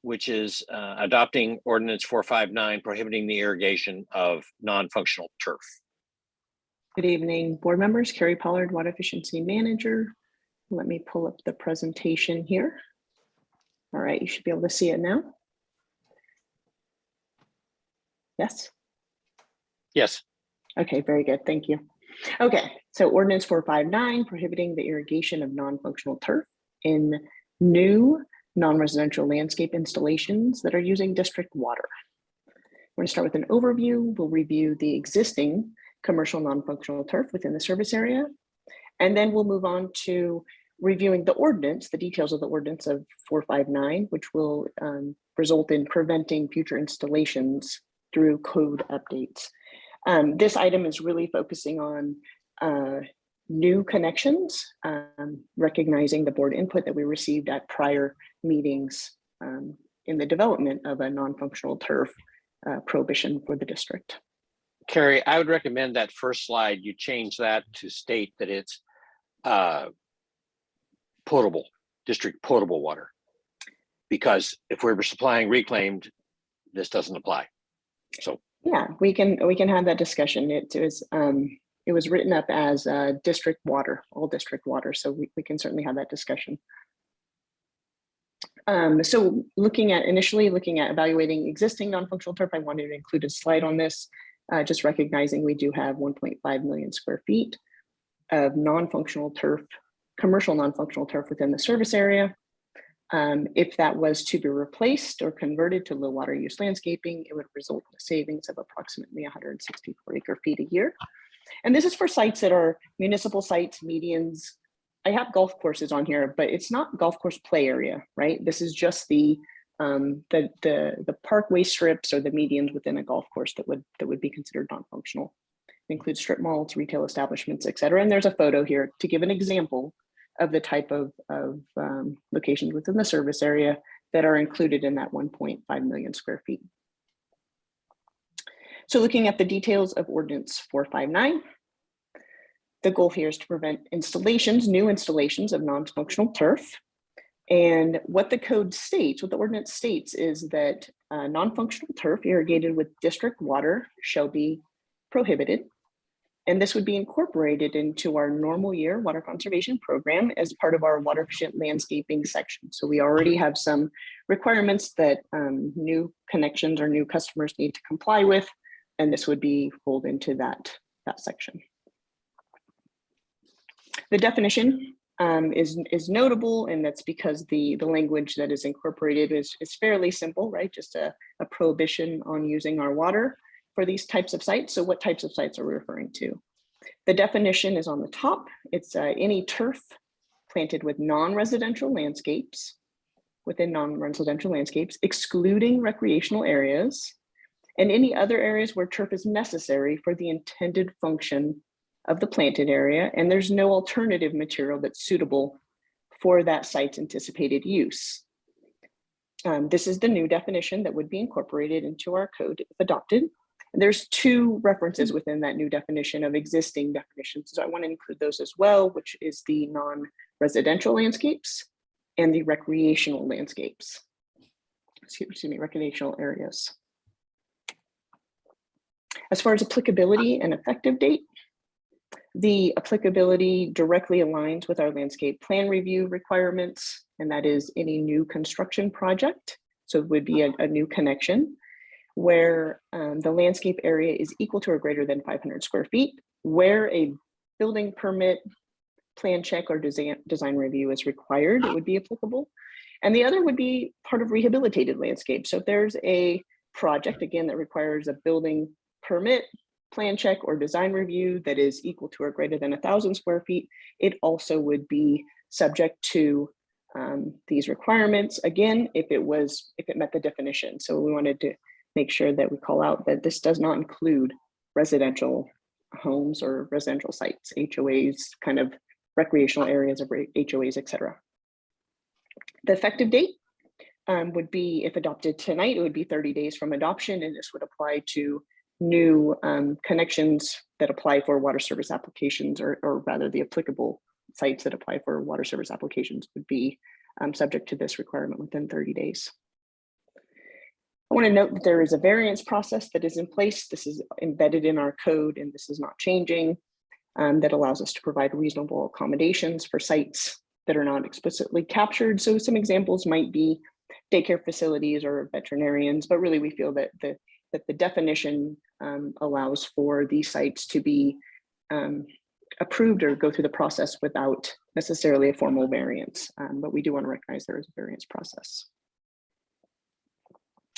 which is adopting ordinance 459 prohibiting the irrigation of non-functional turf. Good evening, board members. Carrie Pollard, Water Efficiency Manager. Let me pull up the presentation here. All right, you should be able to see it now. Yes. Yes. Okay, very good. Thank you. Okay, so ordinance 459 prohibiting the irrigation of non-functional turf in new non-residential landscape installations that are using district water. We're going to start with an overview. We'll review the existing commercial non-functional turf within the service area, and then we'll move on to reviewing the ordinance, the details of the ordinance of 459, which will result in preventing future installations through code updates. This item is really focusing on new connections, recognizing the board input that we received at prior meetings in the development of a non-functional turf prohibition for the district. Carrie, I would recommend that first slide, you change that to state that it's potable, district potable water. Because if we're supplying reclaimed, this doesn't apply. So yeah, we can have that discussion. It was written up as district water, all district water. So we can certainly have that discussion. So initially looking at evaluating existing non-functional turf, I wanted to include a slide on this, just recognizing we do have 1.5 million square feet of non-functional turf, commercial non-functional turf within the service area. If that was to be replaced or converted to low water use landscaping, it would result in a savings of approximately 164 acre feet a year. And this is for sites that are municipal sites, medians. I have golf courses on here, but it's not golf course play area, right? This is just the parkway strips or the medians within a golf course that would be considered non-functional. It includes strip malls, retail establishments, et cetera. And there's a photo here to give an example of the type of locations within the service area that are included in that 1.5 million square feet. So looking at the details of Ordinance 459, the goal here is to prevent new installations of non-functional turf. And what the code states, what the ordinance states is that non-functional turf irrigated with district water shall be prohibited. And this would be incorporated into our normal year water conservation program as part of our water efficient landscaping section. So we already have some requirements that new connections or new customers need to comply with, and this would be rolled into that section. The definition is notable, and that's because the language that is incorporated is fairly simple, right? Just a prohibition on using our water for these types of sites. So what types of sites are we referring to? The definition is on the top. It's any turf planted with non-residential landscapes, within non-residential landscapes, excluding recreational areas, and any other areas where turf is necessary for the intended function of the planted area, and there's no alternative material that's suitable for that site's anticipated use. This is the new definition that would be incorporated into our code if adopted. There's two references within that new definition of existing definitions. So I want to include those as well, which is the non-residential landscapes and the recreational landscapes. Excuse me, recreational areas. As far as applicability and effective date, The applicability directly aligns with our landscape plan review requirements, and that is any new construction project. So it would be a new connection where the landscape area is equal to or greater than 500 square feet, where a building permit, plan check, or design review is required, it would be applicable. And the other would be part of rehabilitated landscape. So if there's a project, again, that requires a building permit, plan check, or design review that is equal to or greater than 1,000 square feet, it also would be subject to these requirements. Again, if it met the definition. So we wanted to make sure that we call out that this does not include residential homes or residential sites, HOAs, kind of recreational areas of HOAs, etc. The effective date would be, if adopted tonight, it would be 30 days from adoption, and this would apply to new connections that apply for water service applications, or rather the applicable sites that apply for water service applications would be subject to this requirement within 30 days. I want to note that there is a variance process that is in place. This is embedded in our code, and this is not changing, that allows us to provide reasonable accommodations for sites that are not explicitly captured. So some examples might be daycare facilities or veterinarians, but really we feel that the definition allows for these sites to be approved or go through the process without necessarily a formal variance. But we do want to recognize there is a variance process.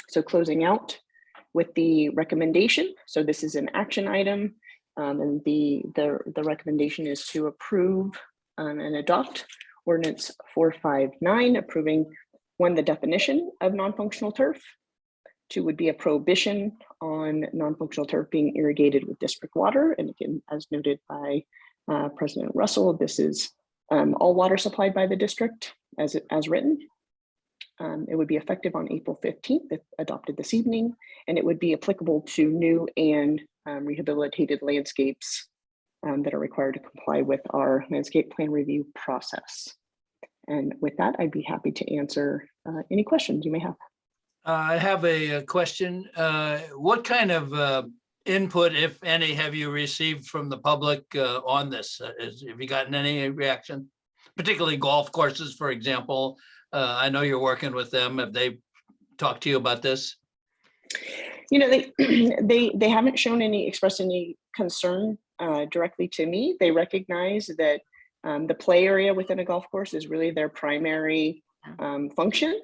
So closing out with the recommendation. So this is an action item, and the recommendation is to approve and adopt Ordinance 459, approving 1, the definition of non-functional turf. 2 would be a prohibition on non-functional turf being irrigated with district water. And again, as noted by President Russell, this is all water supplied by the district as written. It would be effective on April 15th if adopted this evening, and it would be applicable to new and rehabilitated landscapes that are required to comply with our landscape plan review process. And with that, I'd be happy to answer any questions you may have. I have a question. What kind of input, if any, have you received from the public on this? Have you gotten any reaction? Particularly golf courses, for example. I know you're working with them. Have they talked to you about this? You know, they haven't expressed any concern directly to me. They recognize that the play area within a golf course is really their primary function.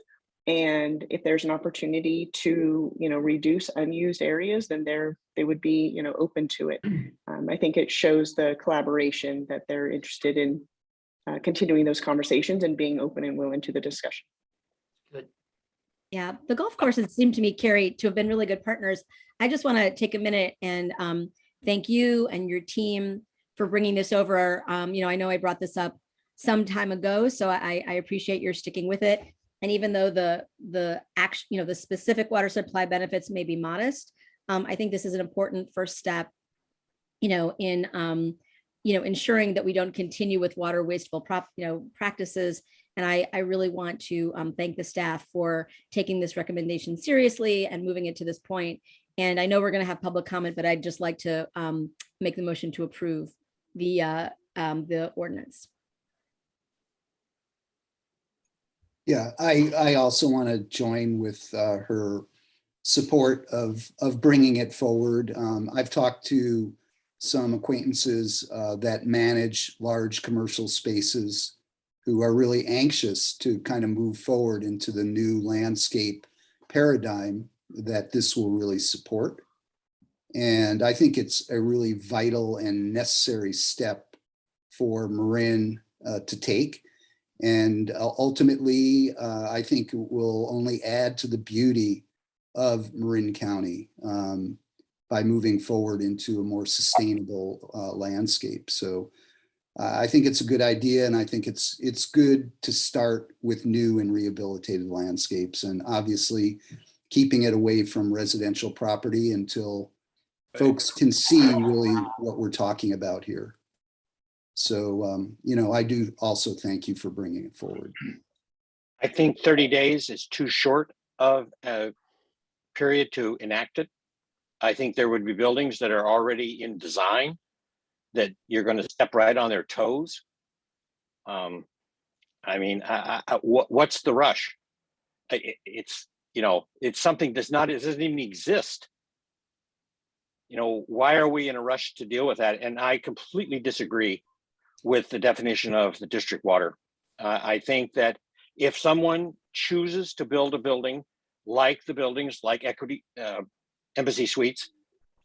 And if there's an opportunity to, reduce unused areas, then they would be, open to it. I think it shows the collaboration that they're interested in continuing those conversations and being open and willing to the discussion. Good. Yeah, the golf courses seem to me, Carrie, to have been really good partners. I just want to take a minute and thank you and your team for bringing this over. I know I brought this up some time ago, so I appreciate your sticking with it. And even though the action, the specific water supply benefits may be modest, I think this is an important first step, in ensuring that we don't continue with water wasteful practices. And I really want to thank the staff for taking this recommendation seriously and moving it to this point. And I know we're going to have public comment, but I'd just like to make the motion to approve the ordinance. Yeah, I also want to join with her support of bringing it forward. I've talked to some acquaintances that manage large commercial spaces who are really anxious to kind of move forward into the new landscape paradigm that this will really support. And I think it's a really vital and necessary step for Marin to take. And ultimately, I think it will only add to the beauty of Marin County by moving forward into a more sustainable landscape. So I think it's a good idea, and I think it's good to start with new and rehabilitated landscapes, and obviously keeping it away from residential property until folks can see really what we're talking about here. So, I do also thank you for bringing it forward. I think 30 days is too short of a period to enact it. I think there would be buildings that are already in design that you're going to step right on their toes. I mean, what's the rush? It's, you know, it's something that's not, it doesn't even exist. You know, why are we in a rush to deal with that? And I completely disagree with the definition of the district water. I think that if someone chooses to build a building like the buildings like Equity, Embassy Suites,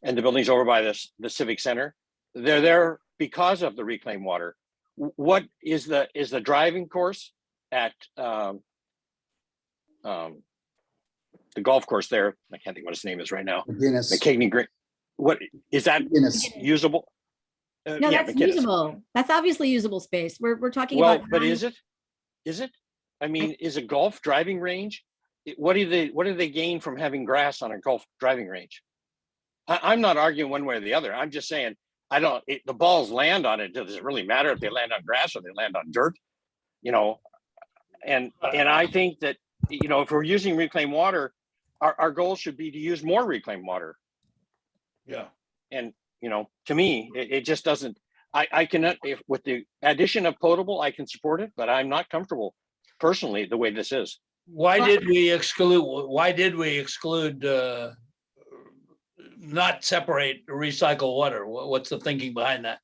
and the buildings over by the Civic Center, they're there because of the reclaimed water. What is the driving course at the golf course there? I can't think what his name is right now. McGinnis. McKigney Green. What is that McGinnis. usable? No, Yeah, that's McGinnis. usable. That's obviously usable space. We're talking Well, about. but is it? Is it? I mean, is a golf driving range? What do they gain from having grass on a golf driving range? I'm not arguing one way or the other. I'm just saying the balls land on it. Does it really matter if they land on grass or they land on dirt? You know, and I think that, you know, if we're using reclaimed water, our goal should be to use more reclaimed water. Yeah. And, you know, to me, it just doesn't, I cannot, if with the addition of potable, I can support it, but I'm not comfortable personally the way this is. Why did we exclude, not separate recycled water? What's the thinking behind that?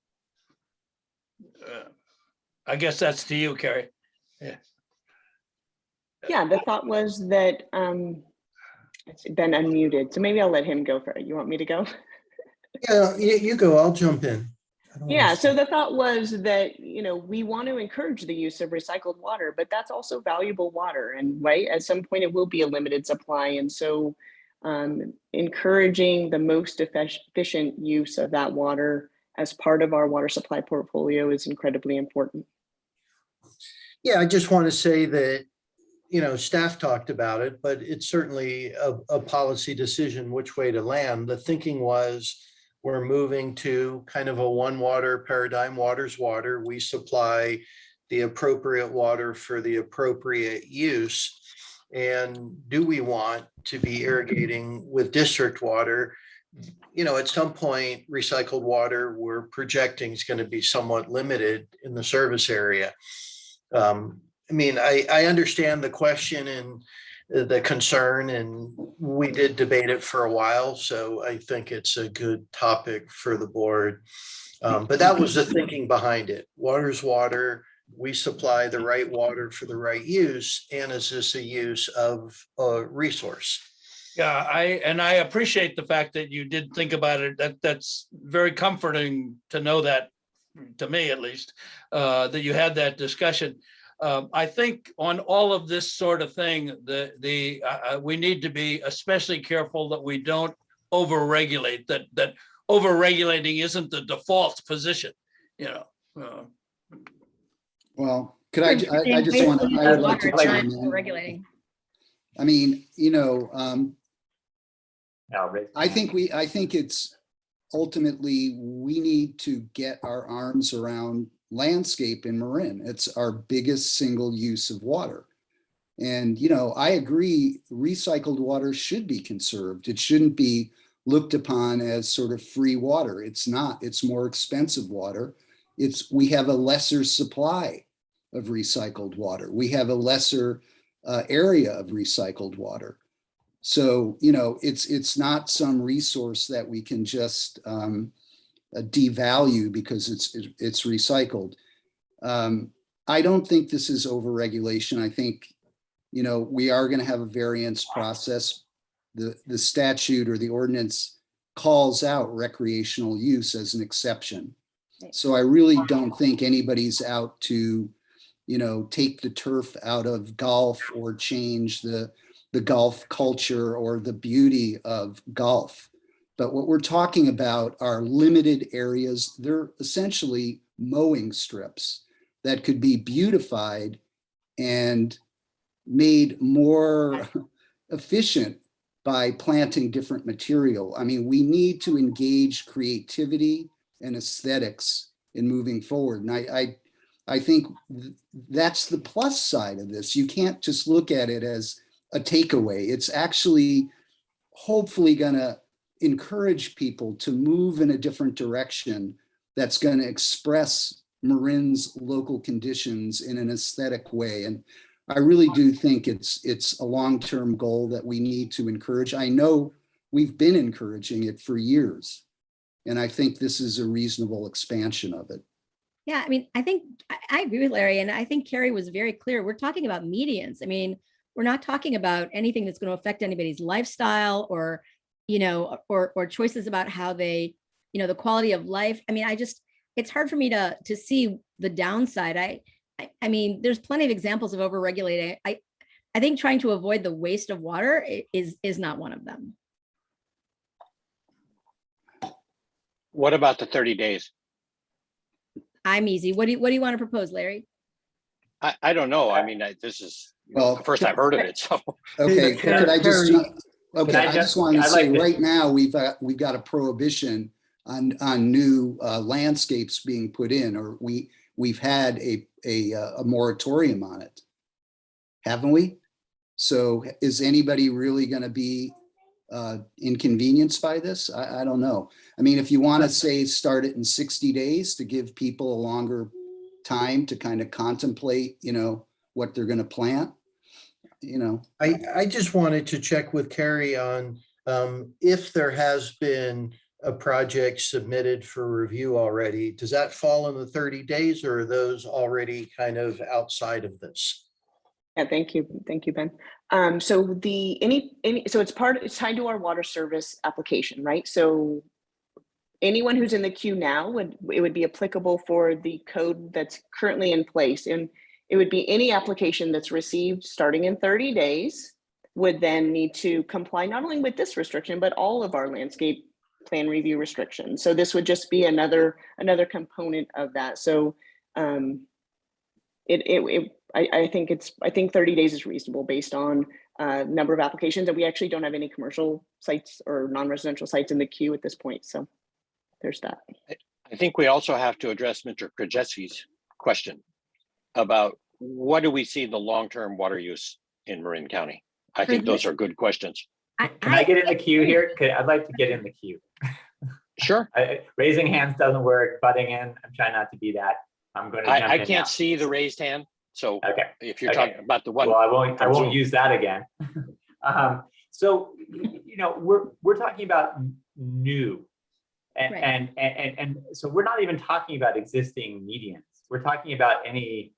I guess that's to you, Carrie. Yeah. Yeah, the thought was that it's been unmuted, so maybe I'll let him go for it. You want me to go? Yeah, you go, I'll jump in. I don't Yeah, wanna- so the thought was that, you know, we want to encourage the use of recycled water, but that's also valuable water. And right, at some point it will be a limited supply. And so encouraging the most efficient use of that water as part of our water supply portfolio is incredibly important. Yeah, I just want to say that, you know, staff talked about it, but it's certainly a policy decision which way to land. The thinking was we're moving to kind of a one water paradigm, water's water. We supply the appropriate water for the appropriate use. And do we want to be irrigating with district water? You know, at some point, recycled water we're projecting is going to be somewhat limited in the service area. I mean, I understand the question and the concern, and we did debate it for a while. So I think it's a good topic for the board. But that was the thinking behind it. Water's water. We supply the right water for the right use. And is this a use of a resource? Yeah, I appreciate the fact that you did think about it. That's very comforting to know that, to me at least, that you had that discussion. I think on all of this sort of thing, we need to be especially careful that we don't overregulate. That overregulating isn't the default position. You know. Well, could I just want to, I would like to chime in. Regulating. I mean, you know, No, Rick. I think it's ultimately, we need to get our arms around landscape in Marin. It's our biggest single use of water. And, you know, I agree, recycled water should be conserved. It shouldn't be looked upon as sort of free water. It's not, it's more expensive water. We have a lesser supply of recycled water. We have a lesser area of recycled water. So, you know, it's not some resource that we can just devalue because it's recycled. I don't think this is overregulation. I think, you know, we are going to have a variance process. The statute or the ordinance calls out recreational use as an exception. So I really don't think anybody's out to, you know, take the turf out of golf or change the golf culture or the beauty of golf. But what we're talking about are limited areas. They're essentially mowing strips that could be beautified and made more efficient by planting different material. I mean, we need to engage creativity and aesthetics in moving forward. And I think that's the plus side of this. You can't just look at it as a takeaway. It's actually hopefully going to encourage people to move in a different direction that's going to express Marin's local conditions in an aesthetic way. And I really do think it's a long-term goal that we need to encourage. I know we've been encouraging it for years, and I think this is a reasonable expansion of it. Yeah, I mean, I think I agree with Larry, and I think Carrie was very clear. We're talking about medians. I mean, we're not talking about anything that's going to affect anybody's lifestyle or, you know, or choices about how they, you know, the quality of life. I mean, it's hard for me to see the downside. I mean, there's plenty of examples of overregulating. I think trying to avoid the waste of water is not one of them. What about the 30 days? I'm easy. What do you want to propose, Larry? I don't know. I mean, this is Well, the first I've heard of it. So Okay, could I just, okay, I I just- just wanted to I'd say like to- right now, we've got a prohibition on new landscapes being put in, or we've had a moratorium on it. Haven't we? So is anybody really going to be inconvenienced by this? I don't know. I mean, if you want to say start it in 60 days to give people a longer time to kind of contemplate, you know, what they're going to plant, you know. I just wanted to check with Carrie on if there has been a project submitted for review already. Does that fall in the 30 days, or are those already kind of outside of this? Yeah, thank you, Ben. So it's tied to our water service application, right? So anyone who's in the queue now it would be applicable for the code that's currently in place, and it would be any application that's received starting in 30 days would then need to comply not only with this restriction but all of our landscape plan review restrictions. So this would just be another component of that. So I think 30 days is reasonable based on number of applications, and we actually don't have any commercial sites or non-residential sites in the queue at this point. So there's that. I think we also have to address Mr. Krajewski's question about what do we see the long-term water use in Marin County? I think those are good questions. Can I get in the queue here? I'd like to get in the queue. Sure. Raising hands doesn't work. Butting in, I'm trying not to be that. I'm going to jump in. I can't now. see the raised hand. So okay. If you're talking about the one, well, I won't use that again. So you know, we're talking about new, and so we're not even talking about existing medians. We're talking about a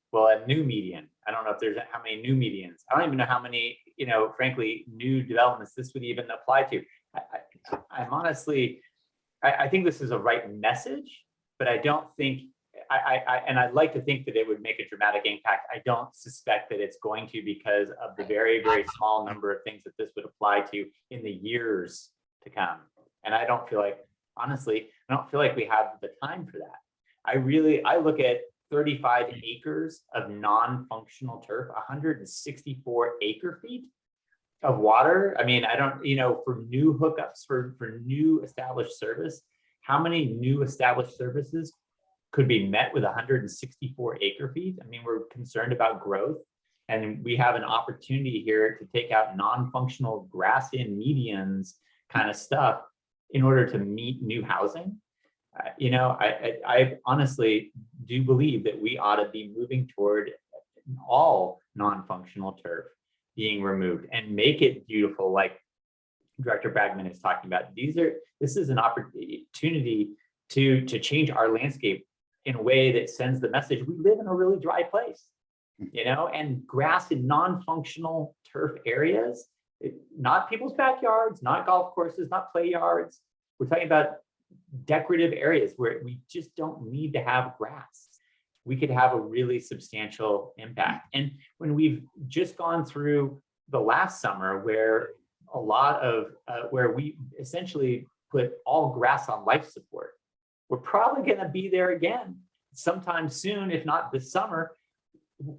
new median. I don't know if there's how many new medians. I don't even know how many, you know, frankly, new developments this would even apply to. I'm honestly, I think this is a right message, but I don't think. And I'd like to think that it would make a dramatic impact. I don't suspect that it's going to, because of the very, very small number of things that this would apply to in the years to come. And I don't feel like, honestly, I don't feel like we have the time for that. I look at 35 acres of non-functional turf, 164 acre feet of water. I mean, I don't, you know, for new hookups, for new established service, how many new established services could be met with 164 acre feet? I mean, we're concerned about growth, and we have an opportunity here to take out non-functional grass-in medians kind of stuff in order to meet new housing. You know, I honestly do believe that we ought to be moving toward all non-functional turf being removed and make it beautiful, like Director Bragman is talking about. This is an opportunity to change our landscape in a way that sends the message we live in a really dry place, you know, and grass in non-functional turf areas, not people's backyards, not golf courses, not play yards. We're talking about decorative areas where we just don't need to have grass. We could have a really substantial impact. And when we've just gone through the last summer where a lot of, where we essentially put all grass on life support, we're probably going to be there again sometime soon, if not this summer.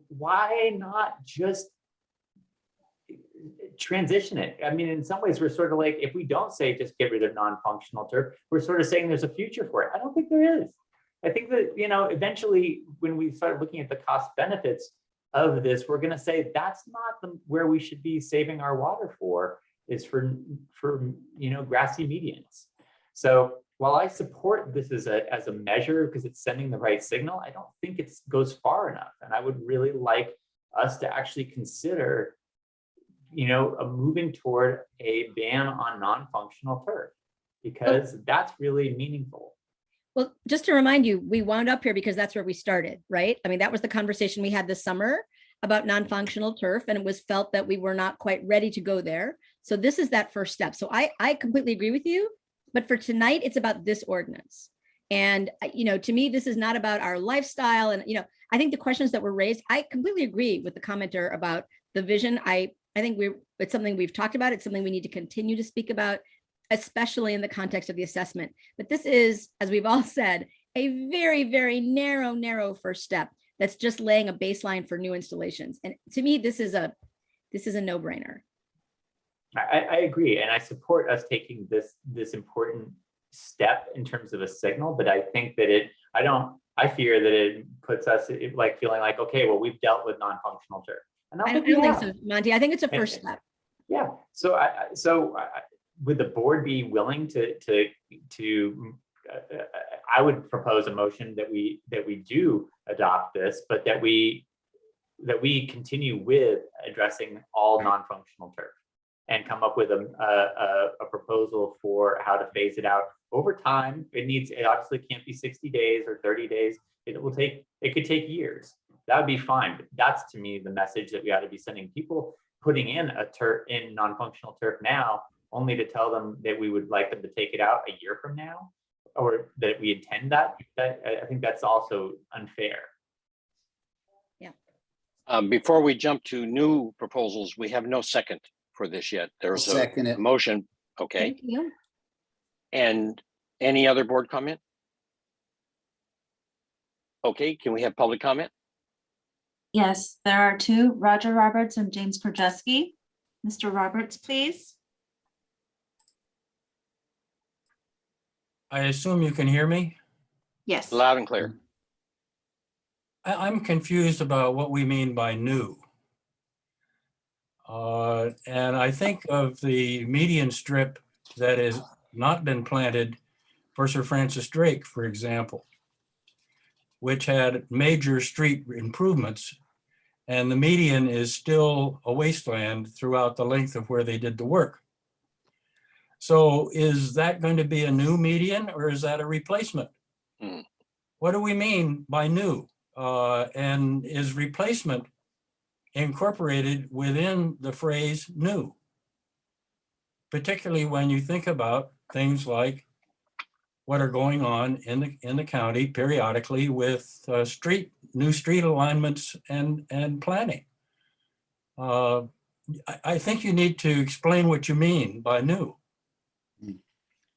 Why not just transition it? I mean, in some ways, we're sort of like, if we don't say just get rid of non-functional turf, we're sort of saying there's a future for it. I don't think there is. I think that, you know, eventually when we start looking at the cost benefits of this, we're going to say that's not where we should be saving our water for, is for you know, grassy medians. So while I support this as a measure because it's sending the right signal, I don't think it goes far enough. And I would really like us to actually consider, moving toward a ban on non-functional turf, because that's really meaningful. Well, just to remind you, we wound up here because that's where we started, right? I mean, that was the conversation we had this summer about non-functional turf, and it was felt that we were not quite ready to go there. So this is that first step. So I completely agree with you, but for tonight, it's about this ordinance. And, to me, this is not about our lifestyle. And, I think the questions that were raised, I completely agree with the commenter about the vision. I think it's something we've talked about. It's something we need to continue to speak about, especially in the context of the assessment. But this is, as we've all said, a very, very narrow first step that's just laying a baseline for new installations. And to me, this is a no-brainer. I agree, and I support us taking this important step in terms of a signal, but I think that I fear that it puts us like feeling like, okay, well, we've dealt with non-functional turf. And I don't think so, Monty. I think it's a first step. Yeah. So would the board be willing to I would propose a motion that we do adopt this, but that we continue with addressing all non-functional turf and come up with a proposal for how to phase it out over time. It obviously can't be 60 days or 30 days. It could take years. That would be fine. But that's, to me, the message that we ought to be sending people putting in non-functional turf now, only to tell them that we would like them to take it out a year from now, or that we intend that. I think that's also unfair. Yeah. Before we jump to new proposals, we have no second for this yet. There's a motion. Okay. Thank you. And any other board comment? Okay, can we have public comment? Yes, there are two, Roger Roberts and James Krajewski. Mr. Roberts, please. I assume you can hear me? Yes. Loud and clear. I'm confused about what we mean by new. And I think of the median strip that has not been planted for Sir Francis Drake, for example, which had major street improvements, and the median is still a wasteland throughout the length of where they did the work. So is that going to be a new median, or is that a replacement? What do we mean by new? And is replacement incorporated within the phrase new? Particularly when you think about things like what are going on in the county periodically with new street alignments and planning. I think you need to explain what you mean by new.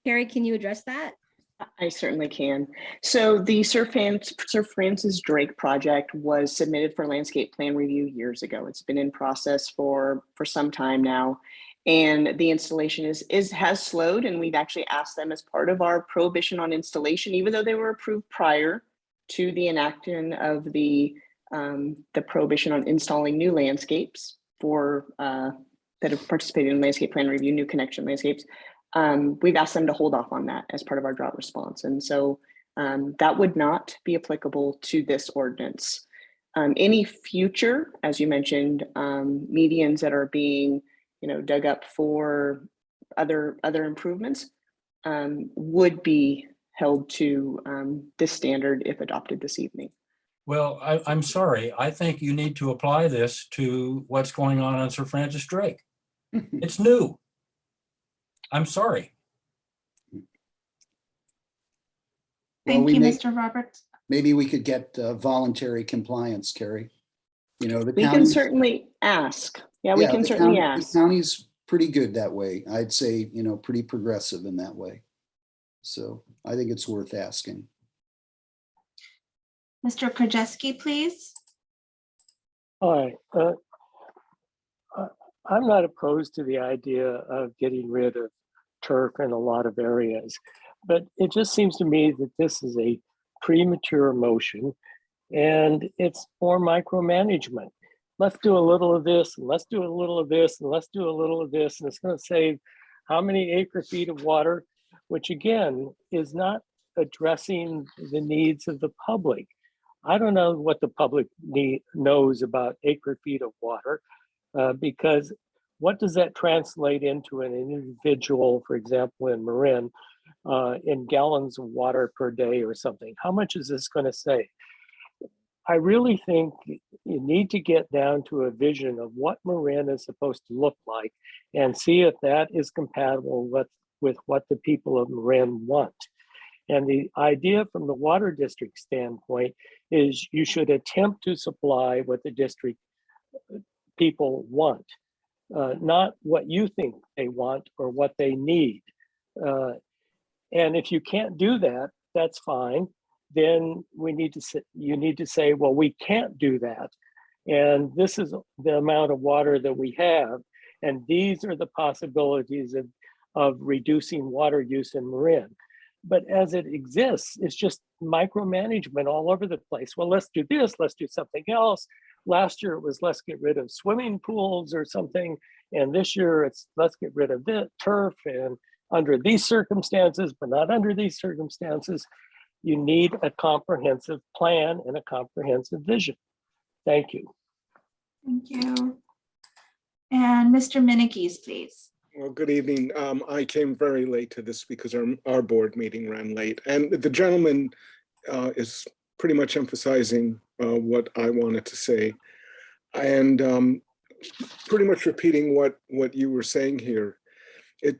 Carrie, can you address that? I certainly can. So the Sir Francis Drake project was submitted for landscape plan review years ago. It's been in process for some time now. And the installation has slowed, and we've actually asked them as part of our prohibition on installation, even though they were approved prior to the enactment of the prohibition on installing new landscapes for that have participated in landscape plan review, new connection landscapes. We've asked them to hold off on that as part of our drought response. And so that would not be applicable to this ordinance. Any future, as you mentioned, medians that are being dug up for other improvements would be held to this standard if adopted this evening. Well, I'm sorry. I think you need to apply this to what's going on Sir Francis Drake. It's new. I'm sorry. Thank you, Mr. Roberts. Maybe we could get voluntary compliance, Carrie. We can certainly ask. Yeah, we can certainly ask. The county's pretty good that way. I'd say, pretty progressive in that way. So I think it's worth asking. Mr. Krajewski, please. Hi. I'm not opposed to the idea of getting rid of turf in a lot of areas, but it just seems to me that this is a premature motion and it's more micromanagement. Let's do a little of this, and let's do a little of this, and let's do a little of this, and it's going to save how many acre feet of water? which again is not addressing the needs of the public. I don't know what the public knows about acre feet of water, because what does that translate into an individual, for example, in Marin, in gallons of water per day or something? How much is this going to say? I really think you need to get down to a vision of what Marin is supposed to look like and see if that is compatible with what the people of Marin want. And the idea from the water district standpoint is you should attempt to supply what the district people want, not what you think they want or what they need. And if you can't do that, that's fine. Then you need to say, well, we can't do that. And this is the amount of water that we have. And these are the possibilities of reducing water use in Marin. But as it exists, it's just micromanagement all over the place. Well, let's do this, let's do something else. Last year it was let's get rid of swimming pools or something. And this year it's let's get rid of the turf and under these circumstances, but not under these circumstances. You need a comprehensive plan and a comprehensive vision. Thank you. Thank you. And Mr. Minikes, please. Well, good evening. I came very late to this because our board meeting ran late. And the gentleman is pretty much emphasizing what I wanted to say. And pretty much repeating what you were saying here.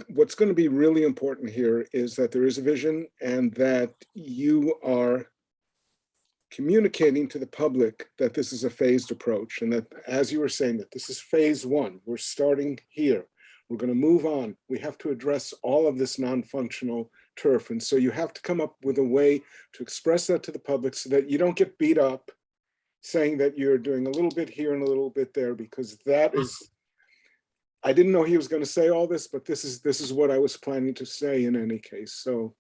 What's going to be really important here is that there is a vision and that you are communicating to the public that this is a phased approach and that, as you were saying, that this is phase one. We're starting here. We're going to move on. We have to address all of this non-functional turf. And so you have to come up with a way to express that to the public so that you don't get beat up saying that you're doing a little bit here and a little bit there, because that is, I didn't know he was going to say all this, but this is what I was planning to say in any case. So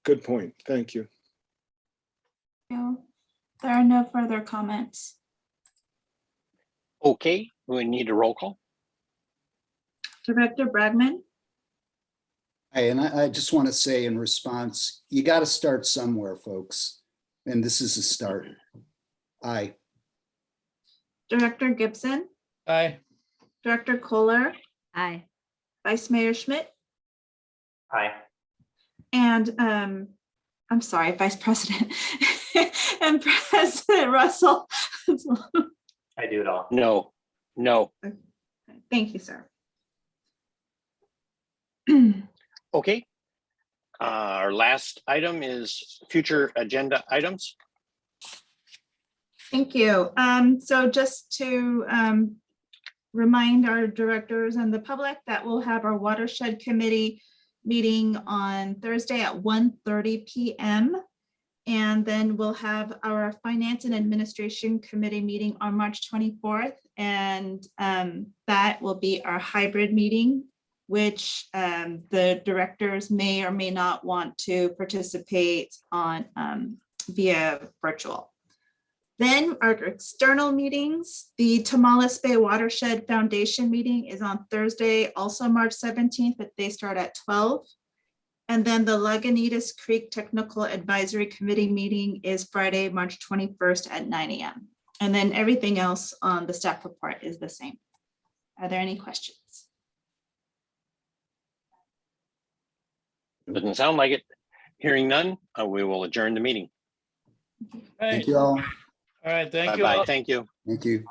good point. Thank you. There are no further comments. Okay, we need a roll call. Director Bregman? Hey, and I just want to say in response, you got to start somewhere, folks. And this is a start. Aye. Director Gibson? Aye. Director Kohler? Aye. Vice Mayor Schmidt? Aye. And I'm sorry, Vice President and President Russell. I do it all. No, no. Thank you, sir. Okay. Our last item is future agenda items. Thank you. So just to remind our directors and the public that we'll have our watershed committee meeting on Thursday at 1:30 p.m. And then we'll have our finance and administration committee meeting on March 24th. And that will be our hybrid meeting, which the directors may or may not want to participate on via virtual. Then our external meetings, the Tomales Bay Watershed Foundation meeting is on Thursday, also March 17th, but they start at 12. And then the Lagunitas Creek Technical Advisory Committee meeting is Friday, March 21st at 9 a.m. And then everything else on the staff report is the same. Are there any questions? Doesn't sound like it. Hearing none, we will adjourn the meeting. Thank you all. All right, thank you. Bye-bye. Thank you. Thank you.